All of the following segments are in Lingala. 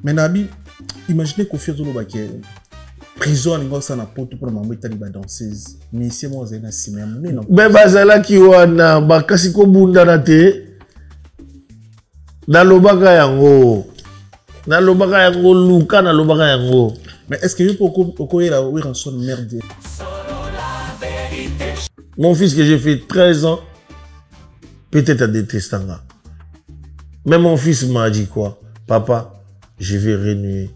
Mais Nabi, imaginez qu'on fait tout le baquet. Prison, on a un pote pour maman et la danseuse. Mais c'est moi, j'ai un cinéma. Mais bazala ki wana, bakasi ko bunda na te. Na lobaka yango. Na lobaka yango luka na lobaka yango. Mais est-ce que vous pouvez la ouvrir en son merde? Mon fils que j'ai fait 13 ans, peut-être à détester. Mais mon fils m'a dit quoi? Papa, je vais renouer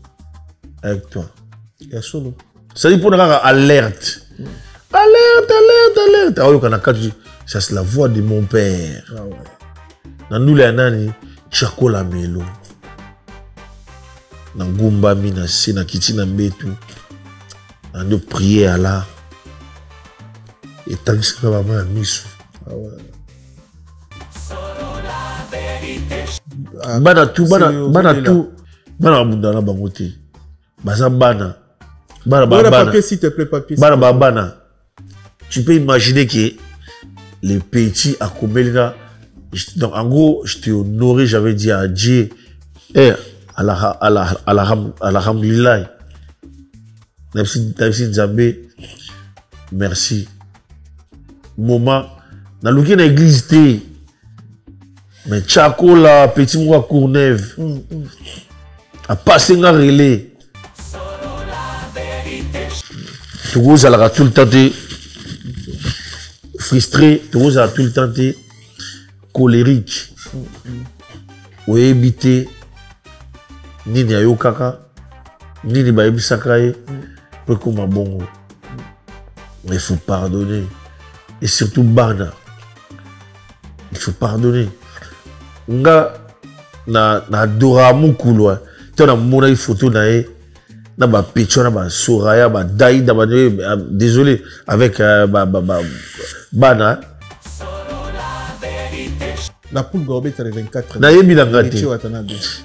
avec toi. Il y a solo. Ça dit pour nous alerte. Alerte. Ça c'est la voix de mon père. Ah ouais. Dans nous les nani, Chako la melo. Dans Gumba mina se na kiti na mbetu. Dans de prier à la. Et tant que ça va mal misu. Ah ouais. Bana tout bana bangote. Baza bana. Papier, s'il te plaît, papier. Bana. Tu peux imaginer que les petits à Komelga, donc en gros, je t'ai honoré, j'avais dit à Dieu, alhamdulillah. Merci Nzambe. Merci. Moment, dans l'aucune église, mais Chako la petit moi Courneuve, a passé un relais. Tout le monde tout le temps frustré, tout le monde tout le temps colérique. Ou éviter ni ni ayo kaka, ni ni baïbi sakaye, pour qu'on bon. Mais il faut pardonner. Et surtout Bana. Il faut pardonner. Nga na dora mukulu. Tu as une photo na na ba pecho na ba soraya ba dai da ba désolé avec Bana. La poule gobet à 24. Na yebi na ngati.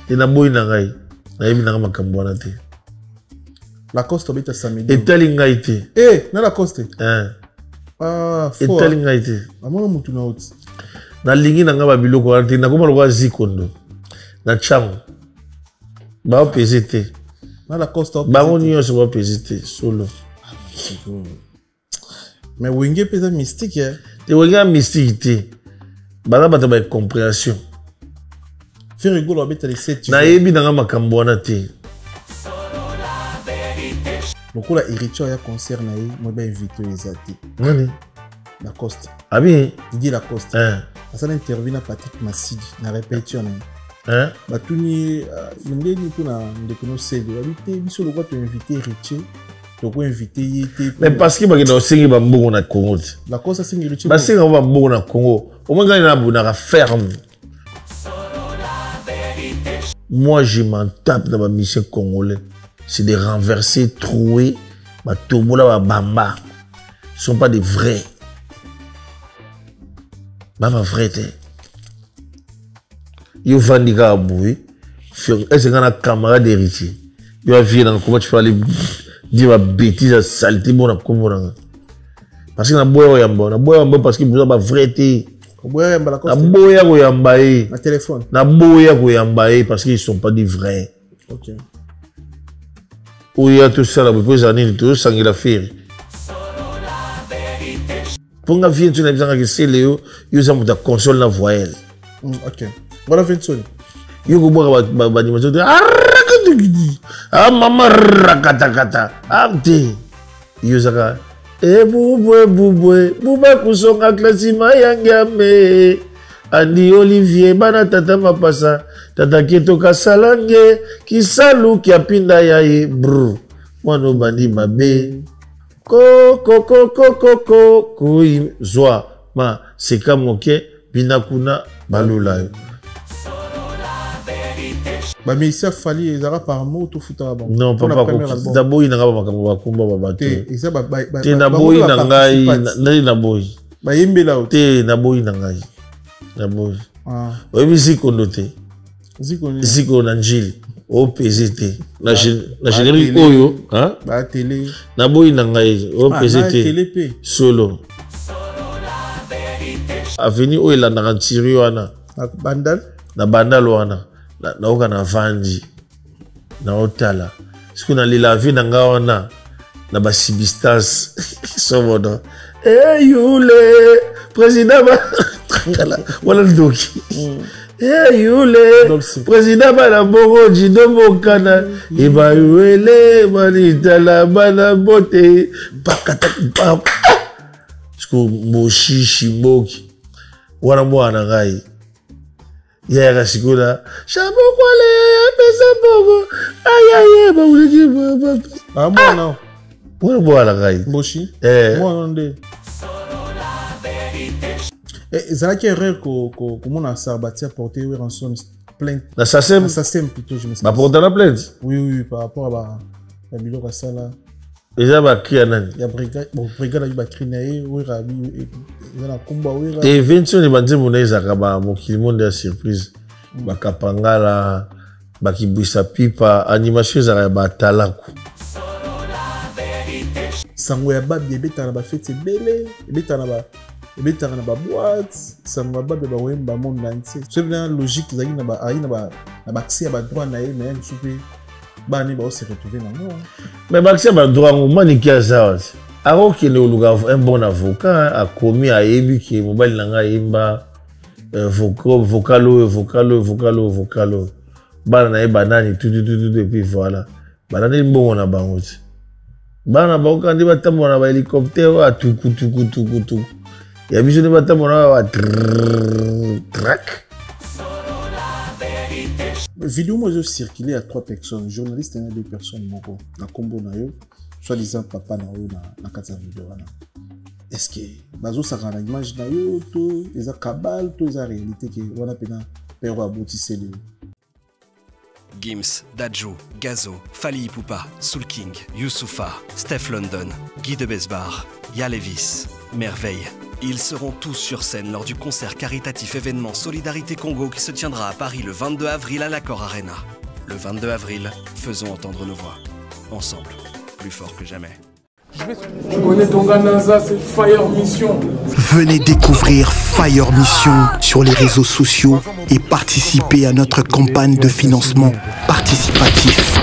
Et na boy na ngai. Na yebi na makambo na te. La coste obeta samedi. Et tali ngai te. Eh, na la coste. Ah, et tali ngai te. Amona mutu na oti. Na lingi na ngaba biloko na te na koma lokwa zikondo. Na chango. Ba pesete. Na la coste ba ngoni yo so ba pesete solo. Mais wenge pesa mystique hein. Te wenge mystique te. Bana bata ba compréhension. Faire rigolo obeta les 7. Na yebi na ngama makambo na te. Donc la héritier ya concert na ye, moi ba invité les atis. Nani? Lacoste. Ah bien. Didier Lacoste. Ça intervient na Patrick Massidi na répétition na. Batuni ndeni tuna ndekuno sede. Habité biso le droit de inviter héritier. Donc inviter yete. Mais parce que bagina osengi ba mbongo na Congo. Lacoste sengi héritier. Ba senga ba mbongo na Congo. Au moins na buna ferme. Moi je m'en tape dans ma mission congolais. C'est des renversés, troués, ma tobola, ma bamba. Ce ne sont pas des vrais. Pas ma vraie. Yo vandika aboué. Est-ce qu'on a un camarade d'héritier? Yo a vu dans comment tu peux aller dire ma bêtise, la saleté, bon, à comment. Parce que na boya yamba parce que vous avez pas vrai. Na boya yamba. Na téléphone. Na boya yamba parce qu'ils ne sont pas des vrais. Ok. Où il y a tout ça, là, vous pouvez en aller, tout ça, il a fait. Pour nga vie, tu n'as besoin que c'est Léo, il y a une console na voyelle. Ok. Voilà, Vincent. Il y a une animation de ah, maman, rakatakata. Ah, t'es. Il y a bouboué, kusonga klasima yangame. Andi Olivier, bana tata mapasa. Tata keto kasalange, kisalu kia pinda yae, brr. Mwano bandi mabe. Koi, zwa. Ma, seka moke, binakuna, balula. Bah, mais ici, il fallait les arabes par mot, tout foutre à la banque. Non, papa, d'abord, il n'a pas makambo babate. Te d'abord, il n'a pas d'abord. Bah, il là. Te d'abord, il n'a pas d'abord. Ah. Oui, Ziko noté. Ziko Nanjili. Au PZT. La générique Oyo. Hein? Bah, télé. D'abord, il n'a pas au PZT. Solo. Avenue Oyo, il a un tiré. Bandal. Na bandal wana. Na oka na vandi. na otala ce qu'on a la vie na ngaona na ba substance somono yule président ba wala ndoki yule président ba la bongo jido mokana e ba yule manitala bana bote pakata pap sko moshishi moki wana mwana ngai yaya sikula shabo kwale pesa bobo ayaye ba uliki baba mwana wana ngai boshi mwana nde ezalaki erreur komona Sarbatia porter rançon plainte na SACEM plutôt je me ba porter la plainte oui par rapport à ba biloko sala eza ba kia nani ya brigade ba crinae oui rabi ezana kumba oui te invention ni bandi moneza ka ba mokili monde ya surprise ba kapangala ba kibwisa pipa animation za ba talaku sango ya babi ebetana ba fête belé ebetana ba boîte sango ya babi ba wemba monde entier c'est bien logique ezaki na ba accès à ba droit na ye mais soupe bani ba se retrouver na moi mais ba accès ba droit ngo mani ki azawa ako kene oluka un bon avocat a commis a yebi ki mobali na nga yimba vocalo bana na ye banani tout et puis voilà banani mbongo na bango ti bana baoka ndi batambola na ba hélicoptère a tuku ya biso ndi batambola ba track vidéo moi je circulé à 3 personnes journaliste et 2 personnes moko na kombo na yo soi-disant papa na yo na kati ya vidéo wana est-ce que bazo saka na image na yo to eza kabal to eza réalité ke wana pena pero abotiseli Gims, Dadjo, Gazo, Fali Ipupa, Soul King, Youssoufa, Steph London, Guy de Besbar, Yalevis, Merveille. Ils seront tous sur scène lors du concert caritatif événement Solidarité Congo qui se tiendra à Paris le 22 avril à l'Accor Arena. Le 22 avril, faisons entendre nos voix. Ensemble, plus fort que jamais. Fire Mission. Venez découvrir Fire Mission sur les réseaux sociaux et participer à notre campagne de financement participatif.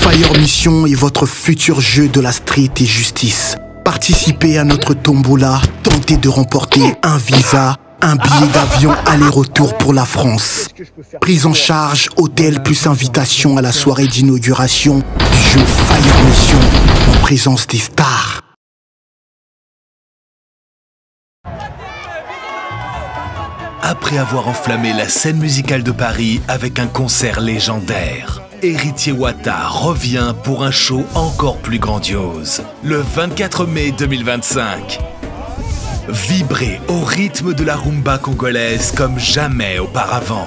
Fire Mission est votre futur jeu de la street et justice. Participez à notre tombola, tentez de remporter un visa, un billet d'avion aller-retour pour la France. Prise en charge, hôtel plus invitation à la soirée d'inauguration du jeu Fire Mission en présence des stars. Après avoir enflammé la scène musicale de Paris avec un concert légendaire, Héritier Wata revient pour un show encore plus grandiose. Le 24 mai 2025. Vibrez au rythme de la rumba congolaise comme jamais auparavant.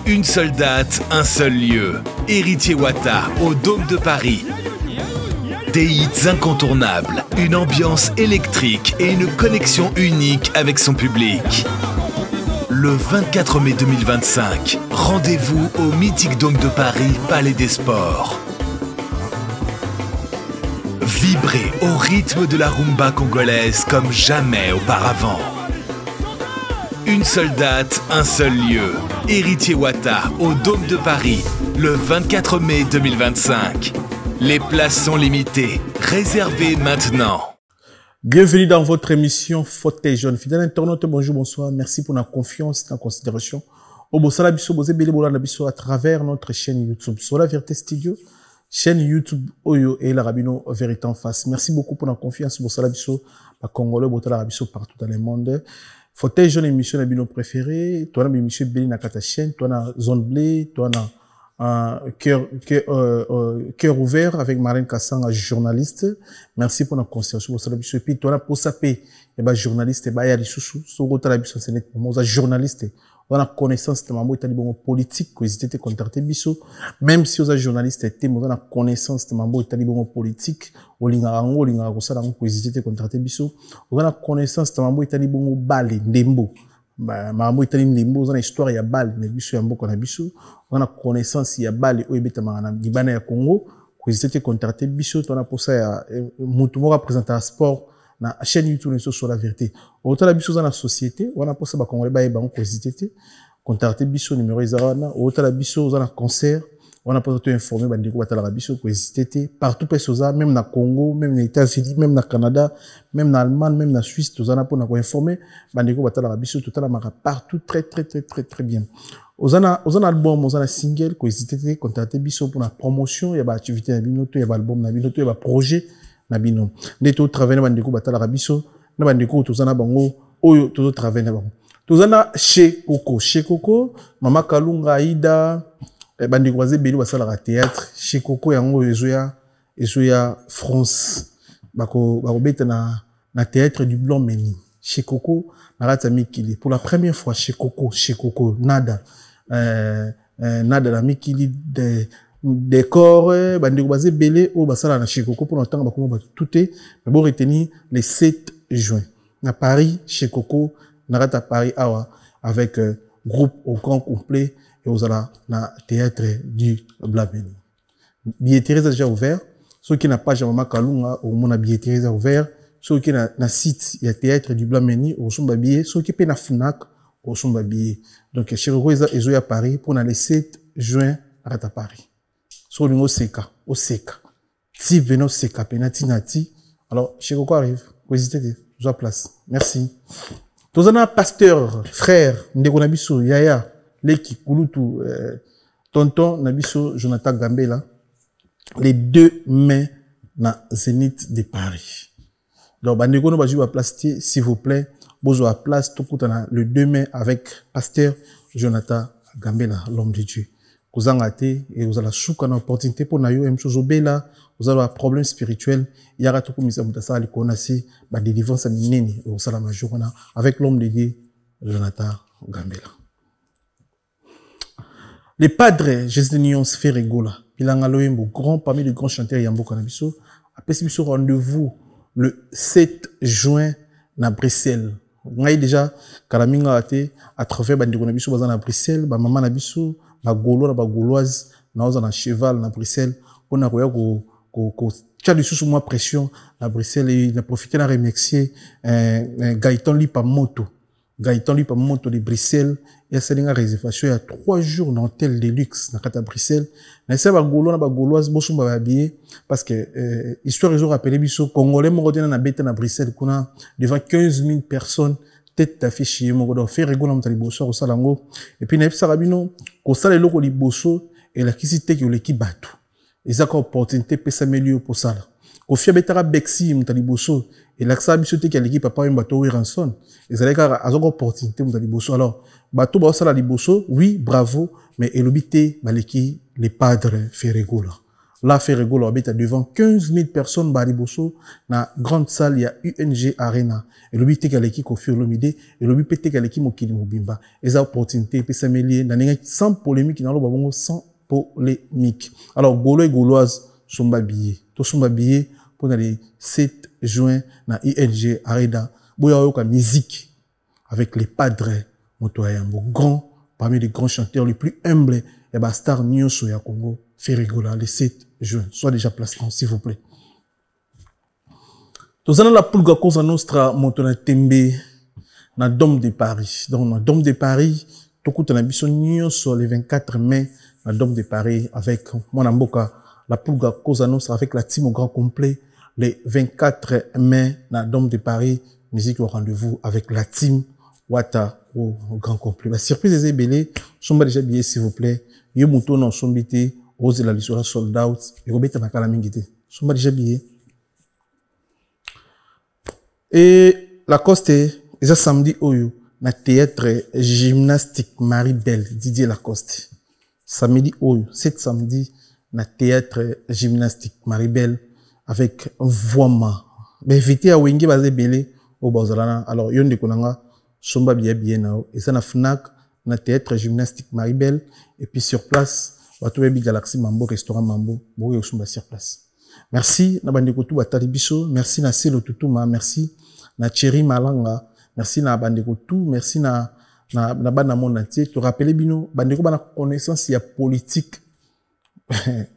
Une seule date, un seul lieu. Héritier Wata au Dôme de Paris. Des hits incontournables, une ambiance électrique et une connexion unique avec son public. Le 24 mai 2025, rendez-vous au mythique Dôme de Paris, Palais des Sports. Vibrez au rythme de la rumba congolaise comme jamais auparavant. Une seule date, un seul lieu. Héritier Wata au Dôme de Paris, le 24 mai 2025. Les places sont limitées. Réservez maintenant. Bienvenue dans votre émission Fauteuil Jaune. Fidèle internaute, bonjour, bonsoir. Merci pour la confiance et la considération. Au Bossala Bisso, Bosé Bélé Bola Bisso à travers notre chaîne YouTube. Sur la Vérité Studio, chaîne YouTube Oyo et la Rabino Vérité en face. Merci beaucoup pour la confiance. Bossala Bisso, la Congolais, Botala Bisso partout dans le monde. Fauteuil Jaune, émission Rabino préférée. Toi, la émission Bélé Nakata chaîne. Toi, la Zone Blé. Toi, la cœur ouvert avec Marine Kassanga, journaliste. Merci pour la considération. Et puis, toi, la Posapé, journaliste, et Baya Lissoussou, Sogota la Bisso, c'est un journaliste. On a connaissance de mambo itali bongo politique, que ils étaient contactés Bisso. Même si on a journaliste, on a connaissance de mambo itali bongo politique, au lingarango, lingarosala, que ils étaient contactés Bisso. On a connaissance de mambo itali bongo bale, ndembo. Mambo itali ndembo, on a histoire ya bale, ne Bisso ya mboko na Bisso. On a connaissance ya bale, oebeta mangana, Libana ya Congo, que ils étaient contactés Bisso. On a pour ça ya, moutumo représente un sport. Na chaîne YouTube sur la vérité. Autant la biso dans la société, on a posé ba congolais ba bango cosité, contacter biso numéro izarana, autant la biso dans la concert, On a pas tout informé, bandeko batala rabiso, ko hésité, partout pesoza, même na Congo, même na États-Unis, même na Canada, même na Allemagne, même na Suisse, tout ça na pour na ko informer, bandeko batala rabiso, tout à la mara partout, très bien. Ozana album, ozana single, ko hésité, contacter biso pour la promotion, ya ba activité na binoto, ya ba album na binoto, ya ba projet na bino. Neto travailler bandeko batala rabiso, na bandeko tout ça na bango, oyo tout travailler na bango. Tozana chez Coco, Mama Kalunga Aida, bandeko baze beli basala ka théâtre, chez Coco yango ezoya France. Bako beta na théâtre du Blanc Meni. Chez Coco narata mikili pour la première fois chez Coco nada la mikili des corps bandeko baze beli o basala na chez Coco pour longtemps bakoma ba tout est mais bon retenir le 7 juin na Paris chez Coco Narata Paris Awa avec groupe au grand complet et aux ala na théâtre du Blameni. Billetterie déjà ouvert. Ceux qui n'a pas Jamama Kalunga au monde billetterie ouvert. Ceux qui na site il y a théâtre du Blameni au son billet. Ceux qui paient na Fnac au son billet. Donc chez Rosa et à Paris pour le 7 juin Narata Paris. Sur le au Seka. Si venons Seka penati nati. Alors chez Coco arrive. Vous hésitez à place. Merci. Tozana pasteur, frère, ndeko nabiso, Yaya, Leki, Kulutu, tonton nabiso, Jonathan Gambela, les 2 mai na Zénith de Paris. Donc, bandeko no baju à place, s'il vous plaît, bozo à place, tout koutana, le 2 mai avec pasteur Jonathan Gambela, l'homme de Dieu. Vous en gâtez et vous allez souka une opportunité pour nayo mchozobela, vous avez un problème spirituel, il y a tout comme ça mutasa ali konasi, ba délivrance minene au salama journa avec l'homme de Dieu Jonathan Gambela. Les padres Jésus Nion Sferegola, Pilanga Loembo, grand parmi les grands chanteurs Yambo Kanabiso, a passé ce rendez-vous le 7 juin na Bruxelles. On a déjà Kalaminga ate à travers bandeko nabiso bazana na Bruxelles, ba maman nabiso ba gaulois ba gauloise na oza na cheval na Bruxelles on a koya ko tchali sous moi pression na Bruxelles et il a profité na remercier Gaëtan Lipa Moto de Bruxelles et a selinga réservation il y a 3 jours dans hôtel de luxe na kata Bruxelles na ça ba gaulois na ba gauloise boso ba habillé parce que histoire ils ont rappelé biso congolais mo rodena na beta na Bruxelles kuna devant 15 000 personnes tête d'affiche mo do faire rigola mtali boso ko salango et puis na epsa rabino ko sala loko li boso et la kisite ki oleki bato eza ko opportunité pesa milieu pour ça ko fia betara bexi mtali boso et la ksa biso te ki aleki papa un bateau ranson et ça leka azoko opportunité mtali boso alors bateau ba sala li boso oui bravo mais elobité baleki les padres Ferregola. La Ferregola habite devant 15 000 personnes bariboso na grande salle il y a UNG Arena et le but est qu'elle qui confie l'omide et le but est qu'elle qui mokili mobimba et ça opportunité peut s'améliorer na ninga sans polémique dans le babongo sans polémique. Alors golo et gauloise sont babillés tous sont babillés pour le 7 juin na UNG Arena boya yoka musique avec les padres motoyambo grand parmi les grands chanteurs les plus humbles et ba star nyonso ya Congo Ferregola le 7 juin. Soit déjà placé, s'il vous plaît. Nous avons la pulga cosa nostra montona tembe na Dôme de Paris. Donc, na Dôme de Paris, tout le monde sur le 24 mai, na Dôme de Paris, avec mon amboka, la pulga cosa nostra, avec la team au grand complet, le 24 mai, na Dôme de Paris, musique au rendez-vous avec la team Wata au grand complet. La surprise des ébélés, sont déjà billets, s'il vous plaît. Yo mouton non sont bité. Rose la liste sold out et Robert Makala Mingité. Sont pas déjà billés. Et la coste est samedi oyo na théâtre gymnastique Marie-Belle Didier Lacoste. Samedi oyo, cet samedi na théâtre gymnastique Marie-Belle avec Voima. Mais invité à Wenge basé belé au Bazalana. Alors yon de konanga somba bien nao et ça na Fnac na théâtre gymnastique Marie-Belle et puis sur place Watuwebi Galaxy Mambo, restaurant Mambo, Bourg et sur place. Merci, na bandeko batali biso, merci na Selo Tutuma, merci na Thierry Malanga, merci na bandeko tout, merci na bana monde entier. Te rappeler bino, bandeko bana connaissance ya politique.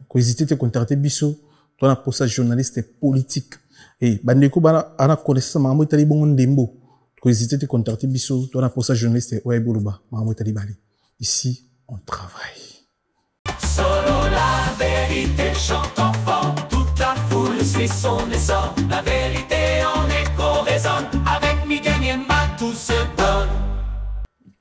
Ko hésiter te contacter biso, toi na poste journaliste politique. Et bandeko bana ana connaissance mambo itali bongo ndembo. Ko hésiter te contacter biso, toi na poste journaliste ouais buluba, mambo itali bali. Ici, on travaille. Solo la vérité chante enfant, toute la foule suit son essor. La vérité en écho résonne, avec Miguel Niema tout se donne.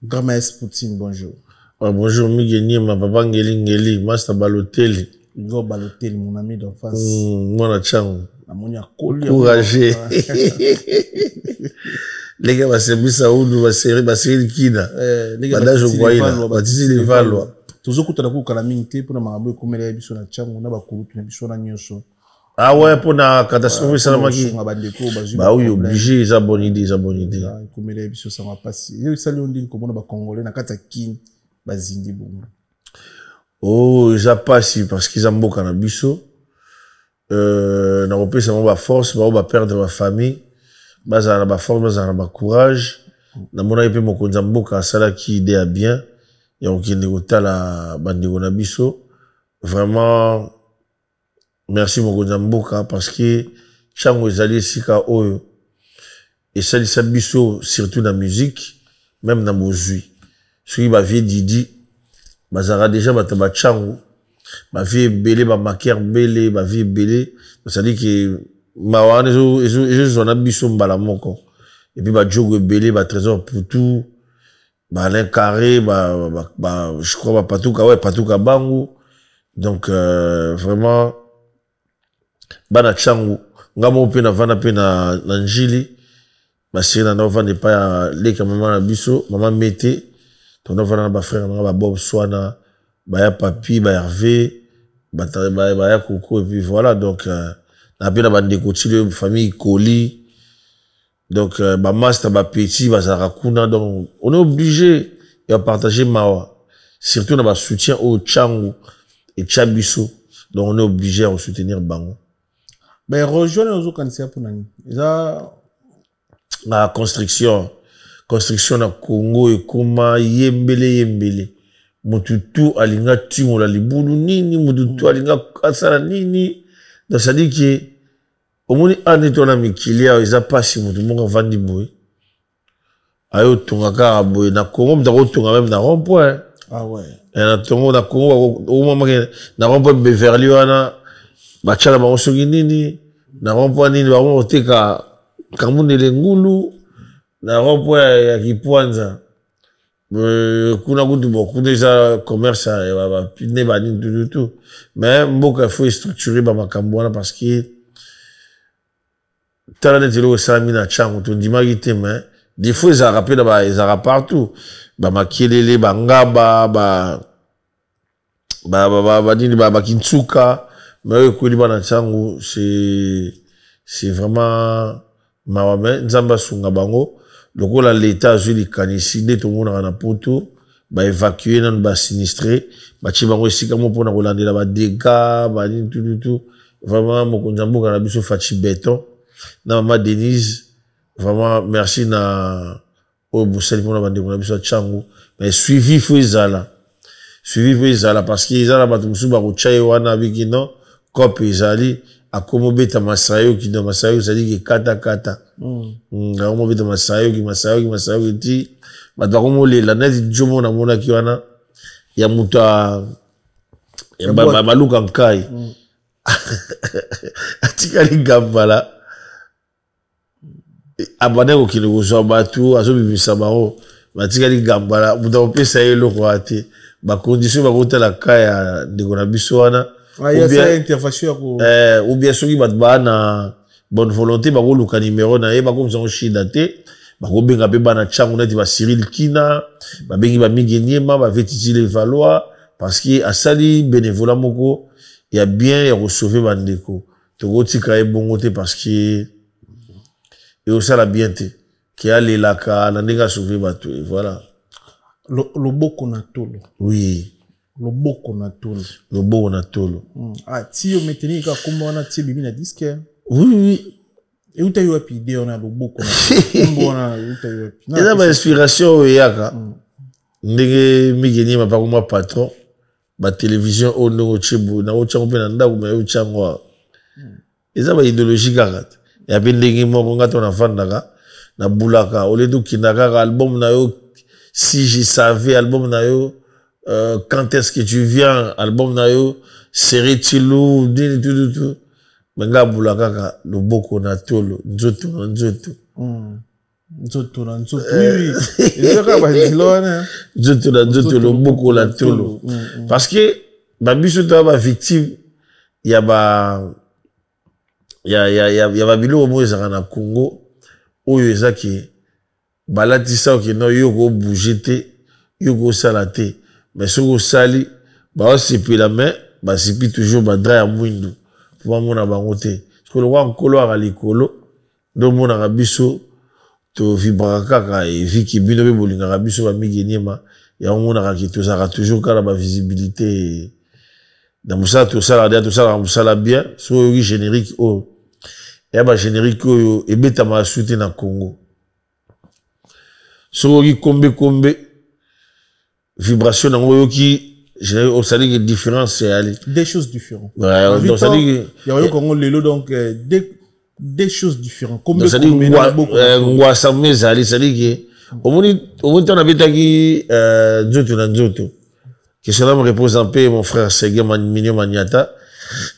Grand-Maître Poutine, bonjour. Bonjour Miguel Niema, papa Ngeli, Master Balotelli. Igor Balotelli, mon ami d'en face. Mwana Chango. Courageux. Les gars, c'est bisa oudou, baseri kina. Badajo kwaila, batisi les valwa. Toujours quand on a beaucoup de minité pour nous comme les biso na Chango, on a beaucoup de biso na nyoso. Ah ouais, pour na catastrophe salamaki. Bah oui, obligé, ça bonne idée. Comme les biso ça va passer. Et ça on dit comme on a congolais na kata kin bazindi bongo. Oh, ça passe parce qu'ils ont beaucoup na biso. Na repé ça va force, va perdre ma famille. Baza na ba force, baza na ba courage. Na mona yepe mokonza mboka sala ki idée à bien. Et on qui négota la bande na biso. Vraiment merci mokonza mboka parce que Chango ezali sika oyo. Et ça li biso surtout na musique, même na bozui. Celui ba vie Didi bazara déjà bataba Chango. Ma vie belé ba maker belé, ba vie belé. Ça dit que mawana je on a biso mbala moko. Et puis ba jogo belé ba trésor pour tout. Ba Alain Carré, je crois ba Patuka bangu. Donc vraiment bana Chango ngamo pe na vana pe na njili. Ba sirina na vana pa leka maman na biso, maman Mété. Donc on va na ba frère na ba Bob Swana, ba ya Papi, ba Hervé, ba ya Coco et puis voilà donc na pe na ba ndekotile famille Koli. Donc ba master ba petit ba zarakuna donc on est obligé de partager mawa. Surtout na ba soutien au Chango et Chabiso. Donc on est obligé de soutenir bango. Mais rejoindre nos candidatures pour nani. La construction na Congo et Koma yembele mututu alinga tingo la libulu nini mututu alinga kasala nini donc ça dit que au moins aneto na mikilia eza pasi mutu monga vandi boy ayo tonga ka boy na Congo mdako tonga même na rond-point. Ah ouais. Et na tongo na Congo au moment na rond-point Beverly wana bachala ba osongi nini na rond-point nini ba oteka kamundele ngulu na rond-point ya Kipwanza kuna kutu beaucoup déjà commerce ba pine ba nini tout mais mboka faut structurer ba makambo wana parce que tala netelo salami na Chango to ndimaki te mais des fois ils rappellent ba ils partout ba makelele ba ngaba ba nini ba Kintsuka mais ko li ba na Chango c'est vraiment mawame nzamba sunga bango lokola l'état azwi likanisi nde tomonaka na poto baévacue nanu basinistré batie bango esika mo mpona kolandela badega banini tututu vraiment mokonzi ya mboka na biso Fachi Beton na mama Denise vraiment merci na oyo bosali mpona bandeko na biso ya Chango mais suivi fo ezala parce que ezala bato mosusu bakotya ye wana abiki non kope ezali akomo beta masayo ki do masayo ezali ke kata akomo beta masayo ki ti bato akomo lela neti jomo na mona ki wana ya muta ya baluka nkai atikali gambala abane ko kile kozwa bato azobimisa bango batikali gambala muta opesa ye eloko ate bakondition bakotala kaya ndeko na biso wana ou bien soki bato baa na bonne volonté bakoluka numéro na ye bakomisa shida te bakobenga mpe bana Chango neti ba Cyril Kina babengi ba Miguel Niema bavetitile Valois parce que asali bénévolat moko ya bien ya kosauve bandeko tokotika ye bongo te parce que eosala bien te ke alelaka na ndenge asauve bato e voilà loboko na tolo. Oui. Loboko na tolo. Loboko na tolo. Ah, ti yo meteni ka kombo wana ti bibi na disque. Oui. Et où t'as eu api idée on a loboko na kombo wana où t'as eu api. Eza ba inspiration yaka. Ndenge Miguel Niema pa kuma patron ba télévision o ndongo chibu na o Chango pe na ndaku ma yo Chango. Eza ba idéologie kaka. Ya pe ndenge moko ngato na fandaka na bulaka ole to kinaka album na yo si je savais album na yo quand est-ce que tu viens, album na yo, Seretilo, tout. Menga bula kaka, loboko na tolo, nzoto na nzoto. Nzoto na nzoto, oui. Nzoto na nzoto, loboko na tolo. Parce que, biso ta victime, il y a bilo au moins na Congo, oyo ezaki, balatisa ok no yoko bougete, yoko salate, mais soko sali, sipi la main, sipi toujours dra ya mwindu, pour mona bango te. Parce que le roi nkolo a likolo, do mona rabiso, to vibraka kaka, et viki bino be bolinga rabiso ba migeniema, ya mona raki to sara toujours kala ba visibilité. Dans Moussa, tout ça, Moussa bien, soit oui générique, et bah générique, et bêta m'a soutenu dans Congo. Soit oui combe, vibration dans le qui, on sait que différence, c'est aller. Des choses différentes. Ouais, donc ça dit que. Il y a eu Congo Lelo, donc, des choses différentes. Comme ça dit, on ça dit que, au moins, on a bêta qui, Nzoto. Que cela me repose en paix, mon frère Sergei Minio Maniata.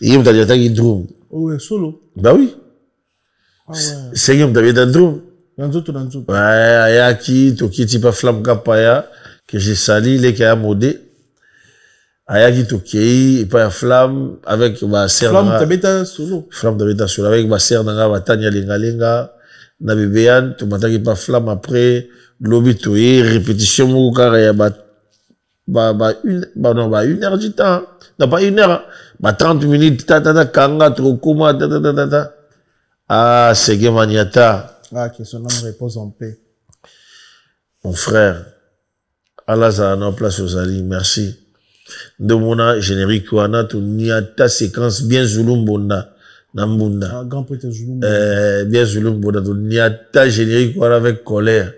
Et il m'a dit qu'il drum. Oui, solo. Bah oui. Ah ouais. Sergei m'a dit drum. Nzoto. Ouais, Ayaki, Toki, Tipa Flam Kapaya, que j'ai sali, les Kaya Modé. Ayaki, Toki, et pas Flam, avec ma sœur. Flam Tabeta solo. Flam Tabeta solo, avec ma sœur Nanga, Batania Lenga, Nabébéan, Tomataki pas Flam après, Lobitoé, répétition, Moukara, Yabat. Une heure du temps. Non, pas une heure. 30 minutes, kanga, trokuma, Ah, Sergei Maniata. Ah, que son âme repose en paix. Mon frère. Allah Zahana, place aux Ali, merci. De mon générique, wana, tu niata séquence bien Zulumbonda. Nambunda. Ah, grand prêtre Zulumbonda. Bien Zulumbonda. Tu niata générique, wana, avec colère.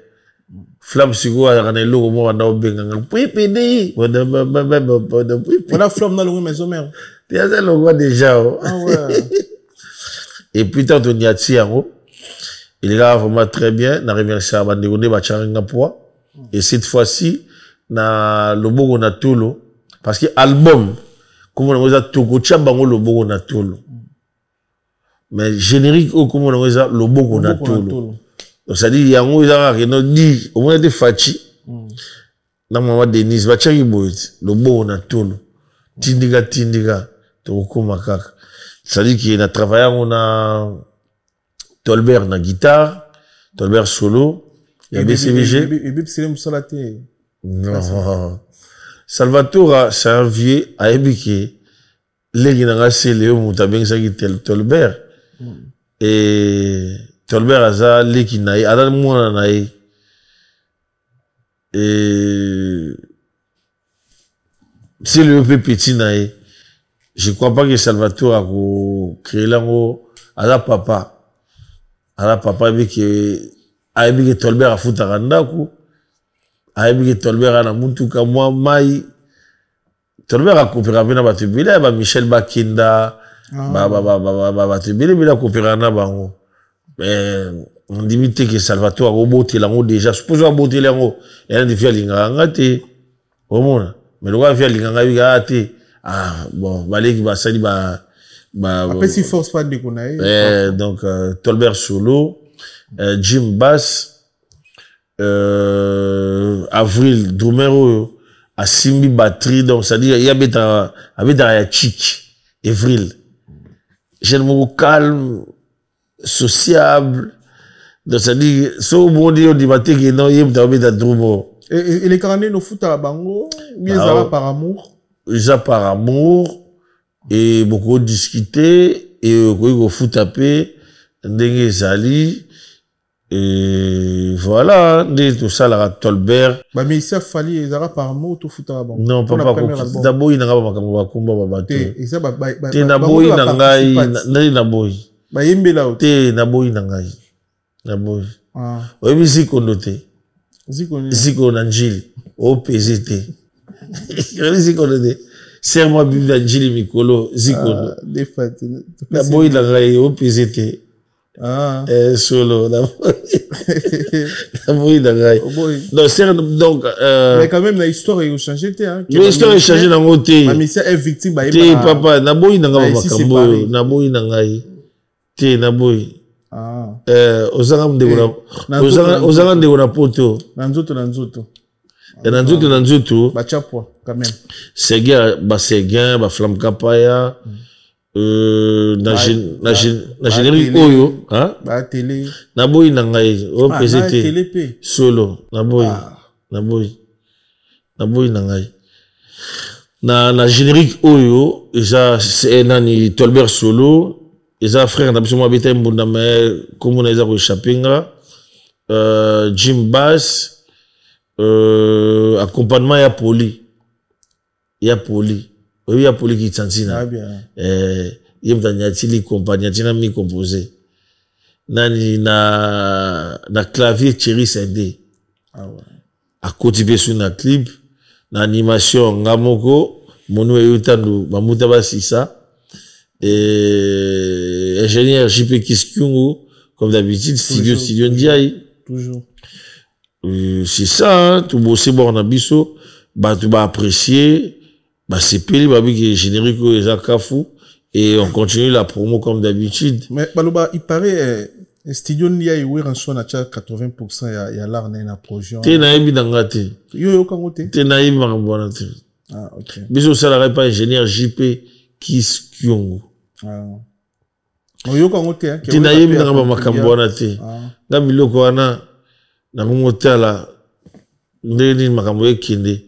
Flamme sigo a ranelo au moins on benga puis pédé on a flamme dans le maison mère tu as le roi déjà ah ouais et puis tant on y a tiango il est là vraiment très bien na remercier à bandegone ba charanga poa et cette fois-ci na lobogo na tolo parce que album comme on a toko chabango lobogo na tolo mais générique comme on a lobogo na tolo. Donc, ça dit, il y a un mot, dit, au moins, des fachi. Dans maman Denise, bachaki boit, le beau, on a tout. Tindiga, toko makak. Ça dit qu'il a travaillé, on a Tolbert na guitare, Tolbert solo, il y a BCVG. Et BCVG, Salate. Non. Salvatore, c'est un vieux, a ébiqué. Les gens, c'est Léo, Moutabeng, ça qui est Tolbert. Et, Tolbert aza leki nae, ada mwana nae. Et si le peu petit nae, je crois pas que Salvatore a créé l'ango, ada papa. Ada papa avec que Tolbert a foutu randaku. Avec Tolbert a na mutuka moi mai. Tolbert a coopéré avec na batubile, ba Michel Bakinda, batubile bila coopéré na bango. Mais on dit que Salvatore a roboté l'ango déjà. Suppose à botter l'ango. Et on dit que l'inganga te. Au monde. Mais le roi vient l'inganga te. Ah, bon, balé qui va sali après si force pas de déconner. Donc, Tolbert solo, Jim Bass, Avril, Drumero, a Simbi batterie. Donc, ça dit, il y a un chic, Avril. J'ai le mot calme, sociable. Donc, ça dit, so bon dit, on dit, que non, il y a un Drumero. Et les carnets nous foutent à la bango, mais ils ont par amour. Ils ont par amour, et beaucoup discuté, et beaucoup fout taper, ndenge zali, et voilà, tout ça, la Tolbert. Bah, mais ici, il fallait, ils ont par amour, tout fout à la bango. Non, pas d'abord, il n'a pas combat, et ça, t'es d'abord, il n'a pas bah, yembela, t'es d'abord, il n'a pas d'abord. Oui, mais si qu'on notait. Ziko Nanjili, au PZT. Ziko Nanjili. Serre-moi Bible Nanjili Mikolo, Ziko. Des fêtes. La boy de la raille au PZT. Solo. Oui, donc, mais quand même, l'histoire est changée. L'histoire est changée dans mon thé. Ma mission est victime. Papa, Naboui n'a pas Makambo. Naboui n'a pas. Té, Naboui. Ozangam de Gona Poto. Nanzoto. Bachapwa, quand même. Seguin, Flamme Kapaya. Na générique oyo ba télé naboyi na ngai o PCT solo naboyi na ngai na générique oyo eza c'est nani Tolbert Solo eza frère na biso mo beta mbunda mais comme on eza ko échappenga Jim Bass accompagnement ya Poli oui, il y a Poli qui t'entina. Il y a une compagnie qui mi composé. Nani na clavier Thierry Sendé. À côté de sur na clip, na animation ngamoko, monu eutando mamuta basisa. Et ingénieur JP Kiskungu, comme d'habitude, studio Ndiaye. Toujours. C'est ça, hein, tout bosser bon na biso, tu vas apprécier. C'est pili babi générique et on continue la promo comme d'habitude. Mais Baloba, il paraît studio Ndiaye où en soit 80% ya l'art na projet. T'es naïbi d'angate. Yo kangote. T'es naïbi d'angate. Ah OK. Biso salarié pas ingénieur JP Kiskyongo. Yo kangote hein. T'es naïbi d'angaba makambona te. Na biloko wana na ngotala ndeni makambo ekinde.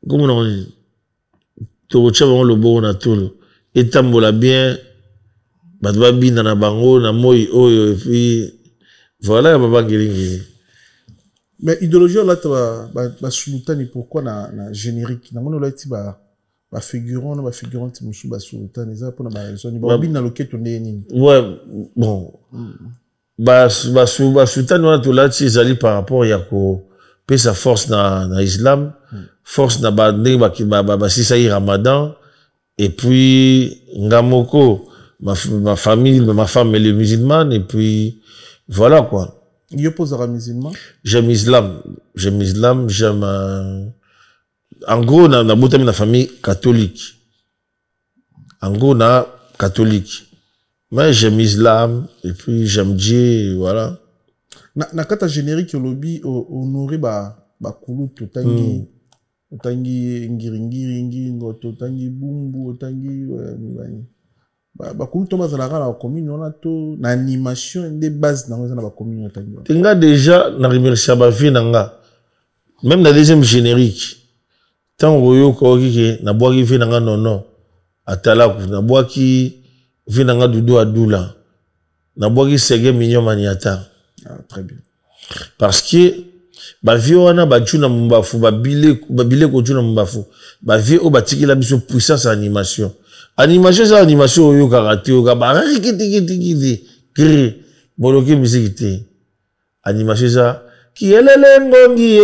Comment on dit? Tocha bango le bon na tolo. Etambola bien. Badba bina na bango na moi oyo et puis voilà baba ngiringi. Mais idéologie là ba sultani pourquoi na générique na ngono là ti ba figurant ti musu ba sultani za pour na ba raison ni ba bina loketo ndeni. Ouais, bon. Ba sultani wana to là ti zali par rapport ya ko pe sa force na islam. Force na ba sisa Ramadan et puis ngamoko ma famille ma femme elle est musulmane et puis voilà quoi. Il oppose à musulman. J'aime en gros na botami na famille catholique. En gros na catholique. Mais j'aime l'islam et puis j'aime Dieu voilà. Na kata générique lobby honoré ba kulu totangi otangi ngiringiri ngoto otangi bumbu otangi ba kulu to bazalaka na commune on a to na animation des bases na ba commune otangi tinga déjà na remercier ba vie nanga même na deuxième générique tant oyo ko ki na boaki vie nanga non atala ku na boaki vie nanga dudu adula na boaki sege mignon maniata. Très bien. Parce que ba vie wana ba tuna mbafu ba bile ko tuna mbafu ba vie o batiki la biso puissance animation oyo karate o ka ba kiti kri boloki musique te animation ça qui elele ngongi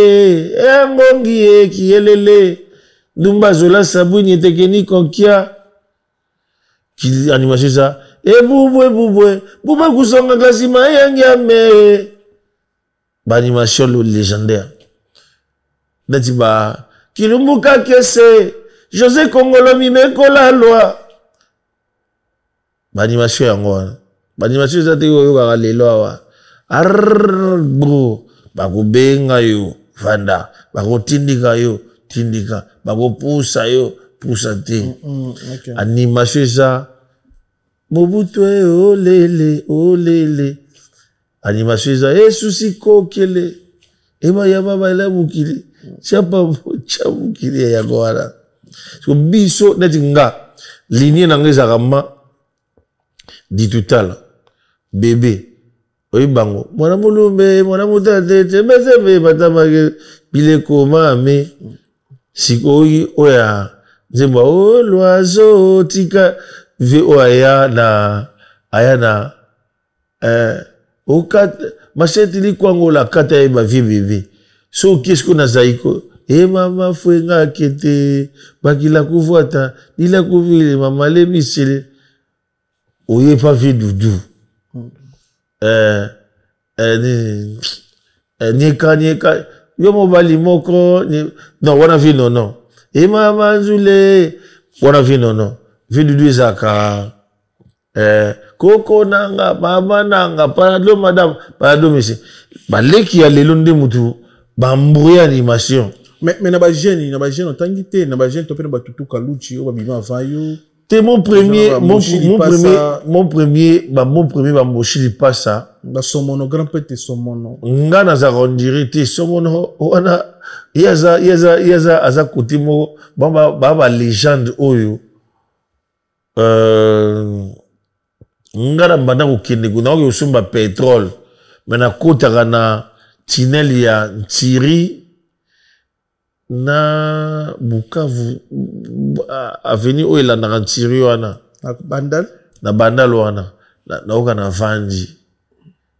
qui elele ndumba zola sabuni tekeni konkia qui animation ça e bubwe kusonga klasima yangame. Ba animation légendaire. Nati ba Kilumbuka Kese, José Kongolo Mimeko la loi. Ba animation yango. Ba animation zate yo ka lelo wa. Bro, ba ko benga yo, vanda, ba ko tindika yo, tindika, ba ko pusa yo, pusa te. Okay. Animation ça Mobutu olele. Animation za souci kokele ema yama baila mukili chapa mukili ya goara so biso netinga ligne nangeza kama dit tout à l'heure bébé oyibango mwana mulumbe mwana mutate tembe batama bile koma me sikoyi oya nzemba o l'oiseau tika ve oya na ayana Okat machete li kwango la kata e ba vie bébé so qu'est-ce qu'on a zaiko e mama fwenga kete bakila kuvuata lila kuvile mama le misele oye pa vie doudou Nieka, yo mobali moko, non, wana vi non. Et mama zule, wana vi non. Vi du zaka, koko nanga, mama nanga, parado madame, parado monsieur. Leki ya lelonde mutu, mbrouille animation. Mais na ba jeune otangité, na ba jeune topé na ba tutu kaluchi, o ba bima avayo. C'est mon premier moshi passa. Son mono grand-père te son mono. Nga na za rondirité son mono wana yaza aza côté mo baba légende oyo. Nga na banda ko kende ko na ko sumba pétrole. Mais na kota na tunnel ya Ntiri na Bukavu avenue oyo la na Ntiri wana na bandal wana na oka na vandi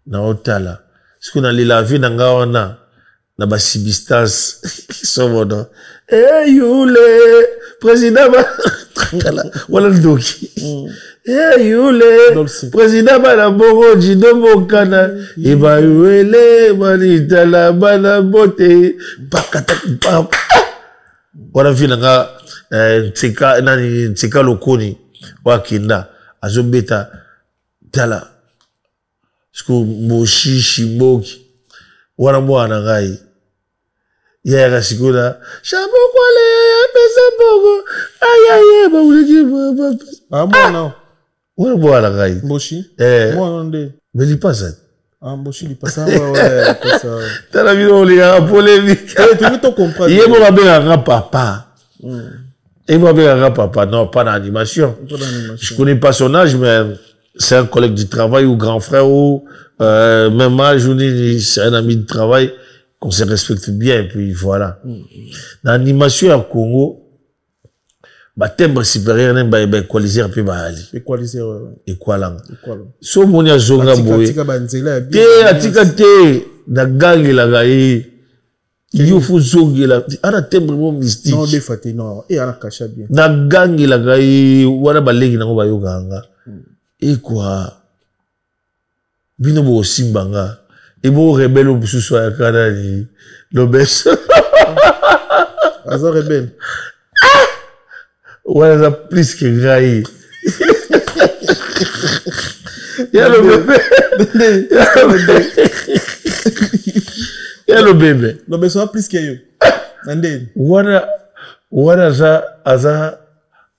na otala siku na lilavi na nga wana na basibistance somono yule président wala ndoki yule président bana bongo jido mokana eba yule manitala bana bote pakata papa wana vina nga ntika lokoni wakinda azobeta tala siku moshishi mboki wana mwana ngai yaya sikuna shabokwale pesa bongo ayaye ba uliki mwana wana mwana ngai mboshi mwana nde beli pasa mboshi li pasa ouais pasa tala bino liga polémique tu to comprendre yebo ba benga papa et moi benga papa non pas d'animation je connais pas son âge mais c'est un collègue du travail ou grand frère ou même âge ou c'est un ami de travail qu'on se respecte bien et puis voilà. L'animation à Congo, bah timbre supérieur n'est pas équaliser un peu bahali. Équaliser. Équalang. So monia zonga boy. Atika te na gangi la gaye. Il faut zongi la. Ana timbre mo mystique. Non défaté non. Et ana cacha bien. Na gangi la gaye wana balegi na ngo ba yoganga. Et quoi? Bino bo simbanga. Et bon rebelle au bout soit canadi l'obès. Azo rebelle. Ouais, ça plus que graï. Il y a le bébé. Il y a le bébé. L'obès soit plus que yo. Nande. Wana za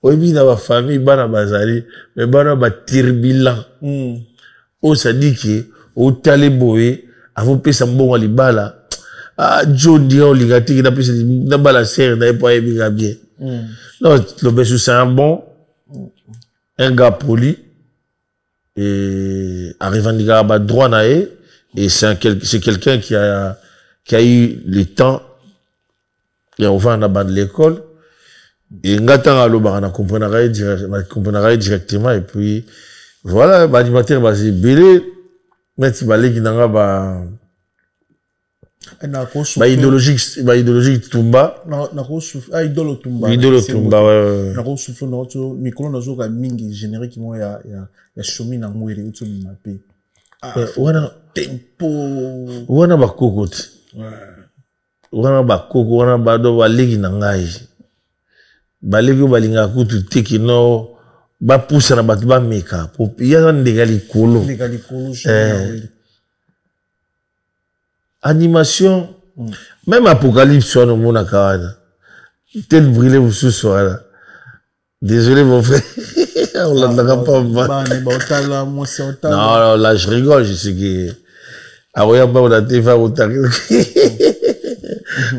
obi na ba famille bana bazali mais bana ba tirbila. O ça dit que au taleboé avant pesa mbongo libala John Dion ligati na pesa na bala serre na pas bien bien non le besu c'est un bon un gars poli et arrivant à ba droit na et c'est quelqu'un qui a eu le temps et on va na bas de l'école et ngata alo ba na comprendre directement et puis voilà ba animateur ba belé mais tu vas aller ba idéologique Tumba idolo Tumba ouais na ko souffle na to micro na zo ka mingi générique mo ya shomi na ngwere uto bimape wana tempo wana bakokoti wana bakoko wana bado balegi na ngai balegi balinga kutu tekino ba poussa na batu ba meka pour ya ndega likolo animation même Apocalypse on mona kawana tel brûler vous ce soir désolé mon frère on l'a pas non là je rigole je sais que ah ouais pas on a été faire autant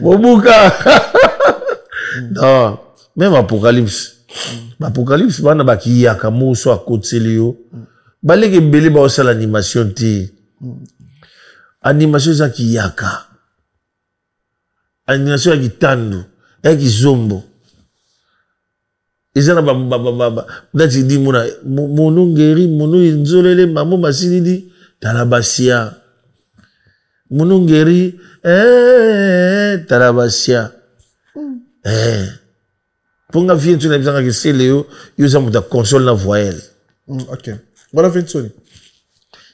Mobuka non même Apocalypse Apocalypse bana baki yaka moso a kotelio baleke belé ba osala animation ti animation za ki yaka animation ya kitando ya kizombo ezana ba ndati di mona monongeri mono nzolele mamo masilidi talabasia monongeri talabasia Ponga vient tu n'as besoin que Léo, il usa muta console na voyelle. OK. Voilà Vincent.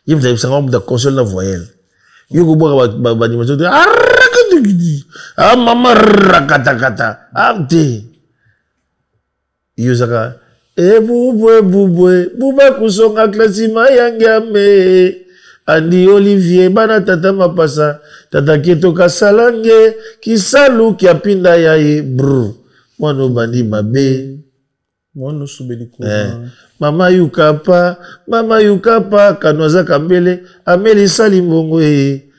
Il me dit, ça console la voyelle. Il y a une animation de ah, maman, rakatakata. Ah, t'es. Il y a Bouba kusonga klasima yangame. Andi Olivier, bana tata mapasa. Tata keto kasalange. Kisalu kia pinda yae. Brr. Mwano bandi mabe. Mwano subeliko. Mama yukapa. Kanwaza kambele. Ameli salimbongo ye.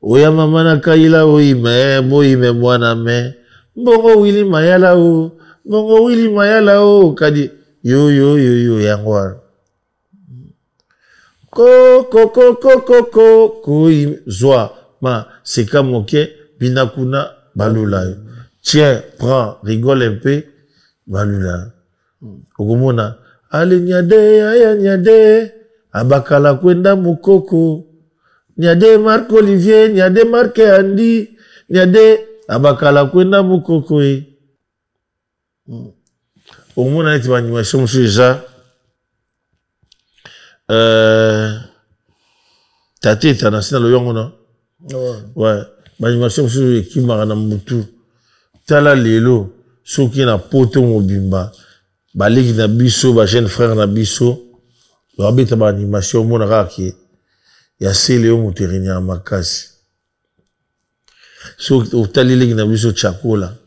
Oya mama na kaila oime. Moime mwana me. Mbongo wili mayala o. Mbongo wili mayala o. Kadi. Yo yangwa. Ko zwa ma c'est comme ok binakuna balula. Tiens, prends, rigole un peu balula. Okumona ale nyade abakala kwenda mukoko. Nyade Marc Olivier, nyade Marc Andy, nyade abakala kwenda mukoko Au moins, on a été animation sur ça. Tate est en ancien, le yon, non? Ouais. Animation sur Kimara Mutu. Tala Lelo, ceux qui na poto mobimba. Baliki na biso, ba jeune frère na biso. Rabita ba animation, mon raki. Ya Céléo Mouterini à Makasi. Ceux qui tali leki na biso Chakola.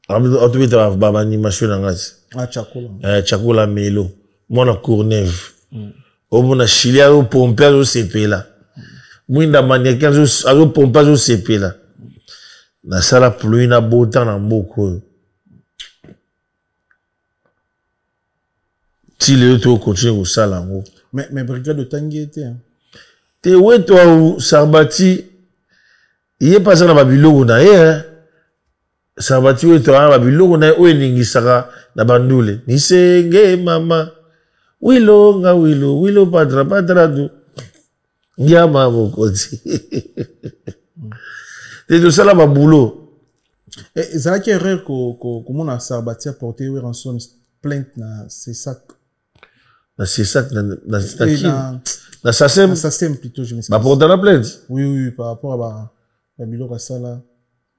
Autobita ba animation na ngasi. Ah, Chakola. Chakola Melo. Mona Courneuve. O mona Chilia o pomper o sepela. Mwinda maniakan o pomper o sepela. Na sala pluie na bota na mboko. Ti le to continue au sala ngo. Mais brigade de Tanguy était. Te weto au Sarbati. Iye pas na babilo na ye. Sarbati weto na babilo na o eningi saka na bandule. Ni senge mama. Wilo padra du. Nyama mokoti. Te de sala ba boulot. Et ça qui erreur comment on a Sarbati a porté rançon plainte na c'est ça. Na c'est ça na SACEM plutôt je me suis. Ba porter la plainte. Oui par rapport à ba bilo ka sala.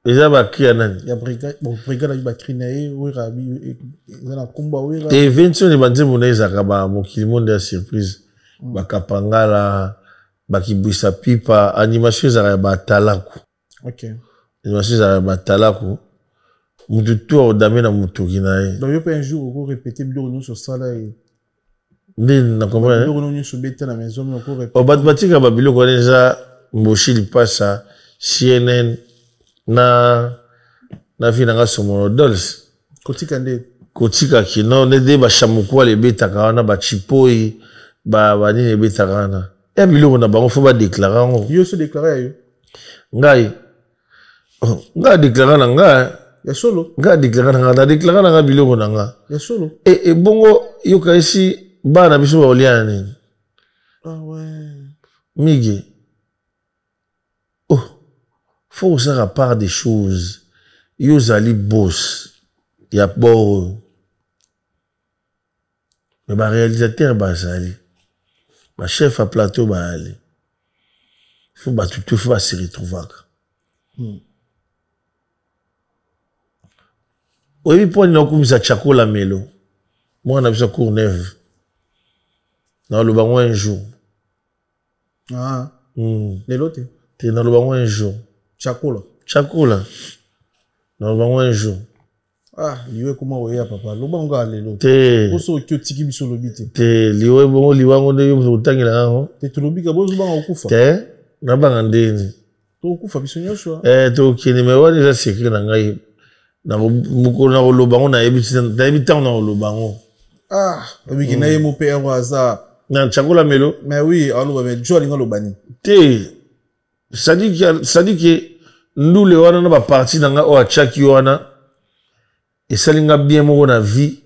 Déjà ba ki anani. Ya brigade la ba krinae ou rabi na kumba ou rabi. Et vention ni bandi moneza ka ba mokili monde ya surprise. Ba kapangala ba kibwisa pipa animation za ba talaku. OK. Animation za ba talaku. Mutu to odame na mutu kinae. Donc yo peut un jour on répéter bilo nous sur ça là et ndin na comprendre. Bilo nous sur bête na maison mais on répéter. O batbatika ba bilo koneza mboshili pasa CNN na vina nga somono dolls. Kotika nde. Kotika kino nede ba shamukwa le beta kana ba chipoi ba nini beta kana. E biloko na bango fo ba déclarer ngo. Yo se déclarer yo. Ngai. Nga déclarer na nga. Ya solo. Nga déclarer na nga, na déclarer na nga biloko na nga. Ya solo. E bongo yo kaisi ba na biso ba oliana nini. Ah ouais. Migi. Faut faire à part des choses. Ils allent boss. Il y a bon. Mais ma réalisateur va aller. Ma chef à plateau va aller. Faut pas tout faut se retrouver. Oui, pour nous comme ça Chakola Melo. Moi on a besoin Courneuve. Dans le banc un jour. Ah. Les lots. T'es dans le banc un jour. Chakola. Dans le banc un jour. Ah, liwe comment oya papa. Lo banga lelo. Te. Oso kyo tiki biso lobite. Te liwe bongo liwango de yo utangila ngo. Te tulobika bozo banga okufa. Te. Na banga ndeni. To okufa biso nyosho. To kini me wani za secret na ngai. Na muko na lobango na ebita na lobango. Ah, obi kina ye mo père waza. Na Chakola Melo. Mais oui, alors mais Joe linga lobani. Te. Ça dit que nous les wana na ba parti na nga o achaki wana. Et ça linga bien mo na vie.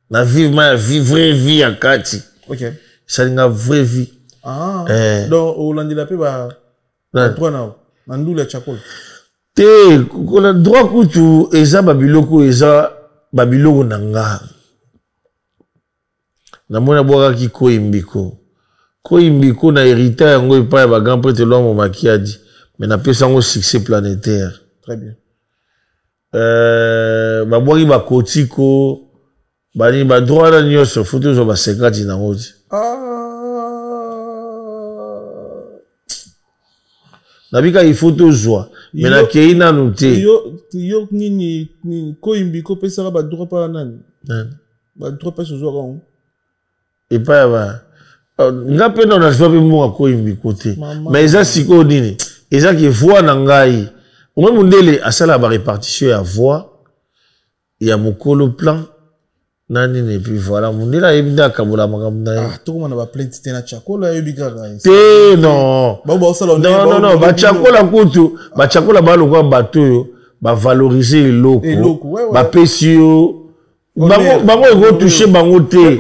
Na vraie vie à kati. OK. Ça linga vraie vie. Ah. Donc au landi la pe ba toi na ndu le Chakola. Te ko la droit kutu eza babiloko na nga. Na mona boka ki ko imbiko. Koyimbi ko na hérité yango epai ba grand prêtre Lwambo Makiadi mais na pesa ngo succès planétaire. Très bien. Ba boki ba kotiko bani ba droit na nyonso photo zo ba 50 na ngoti. Nabika il faut toujours mais na keina noté. Yo nini Koyimbi ko pesa ba droit pa nani? Ba droit pa zo ko. Epai ba nga pe na na sope mo Koyimbi côté mais ça siko nini eza ki voix na ngai au même ndele asala ba répartition ya voix ya mokolo plan nani et puis voilà mundela ebinda kabola makambo na to ko na ba plainte tena chakola yebika te non non ba chakola kutu ba chakola ba lokwa bato yo ba valoriser eloko ba pesio bango ego toucher bango te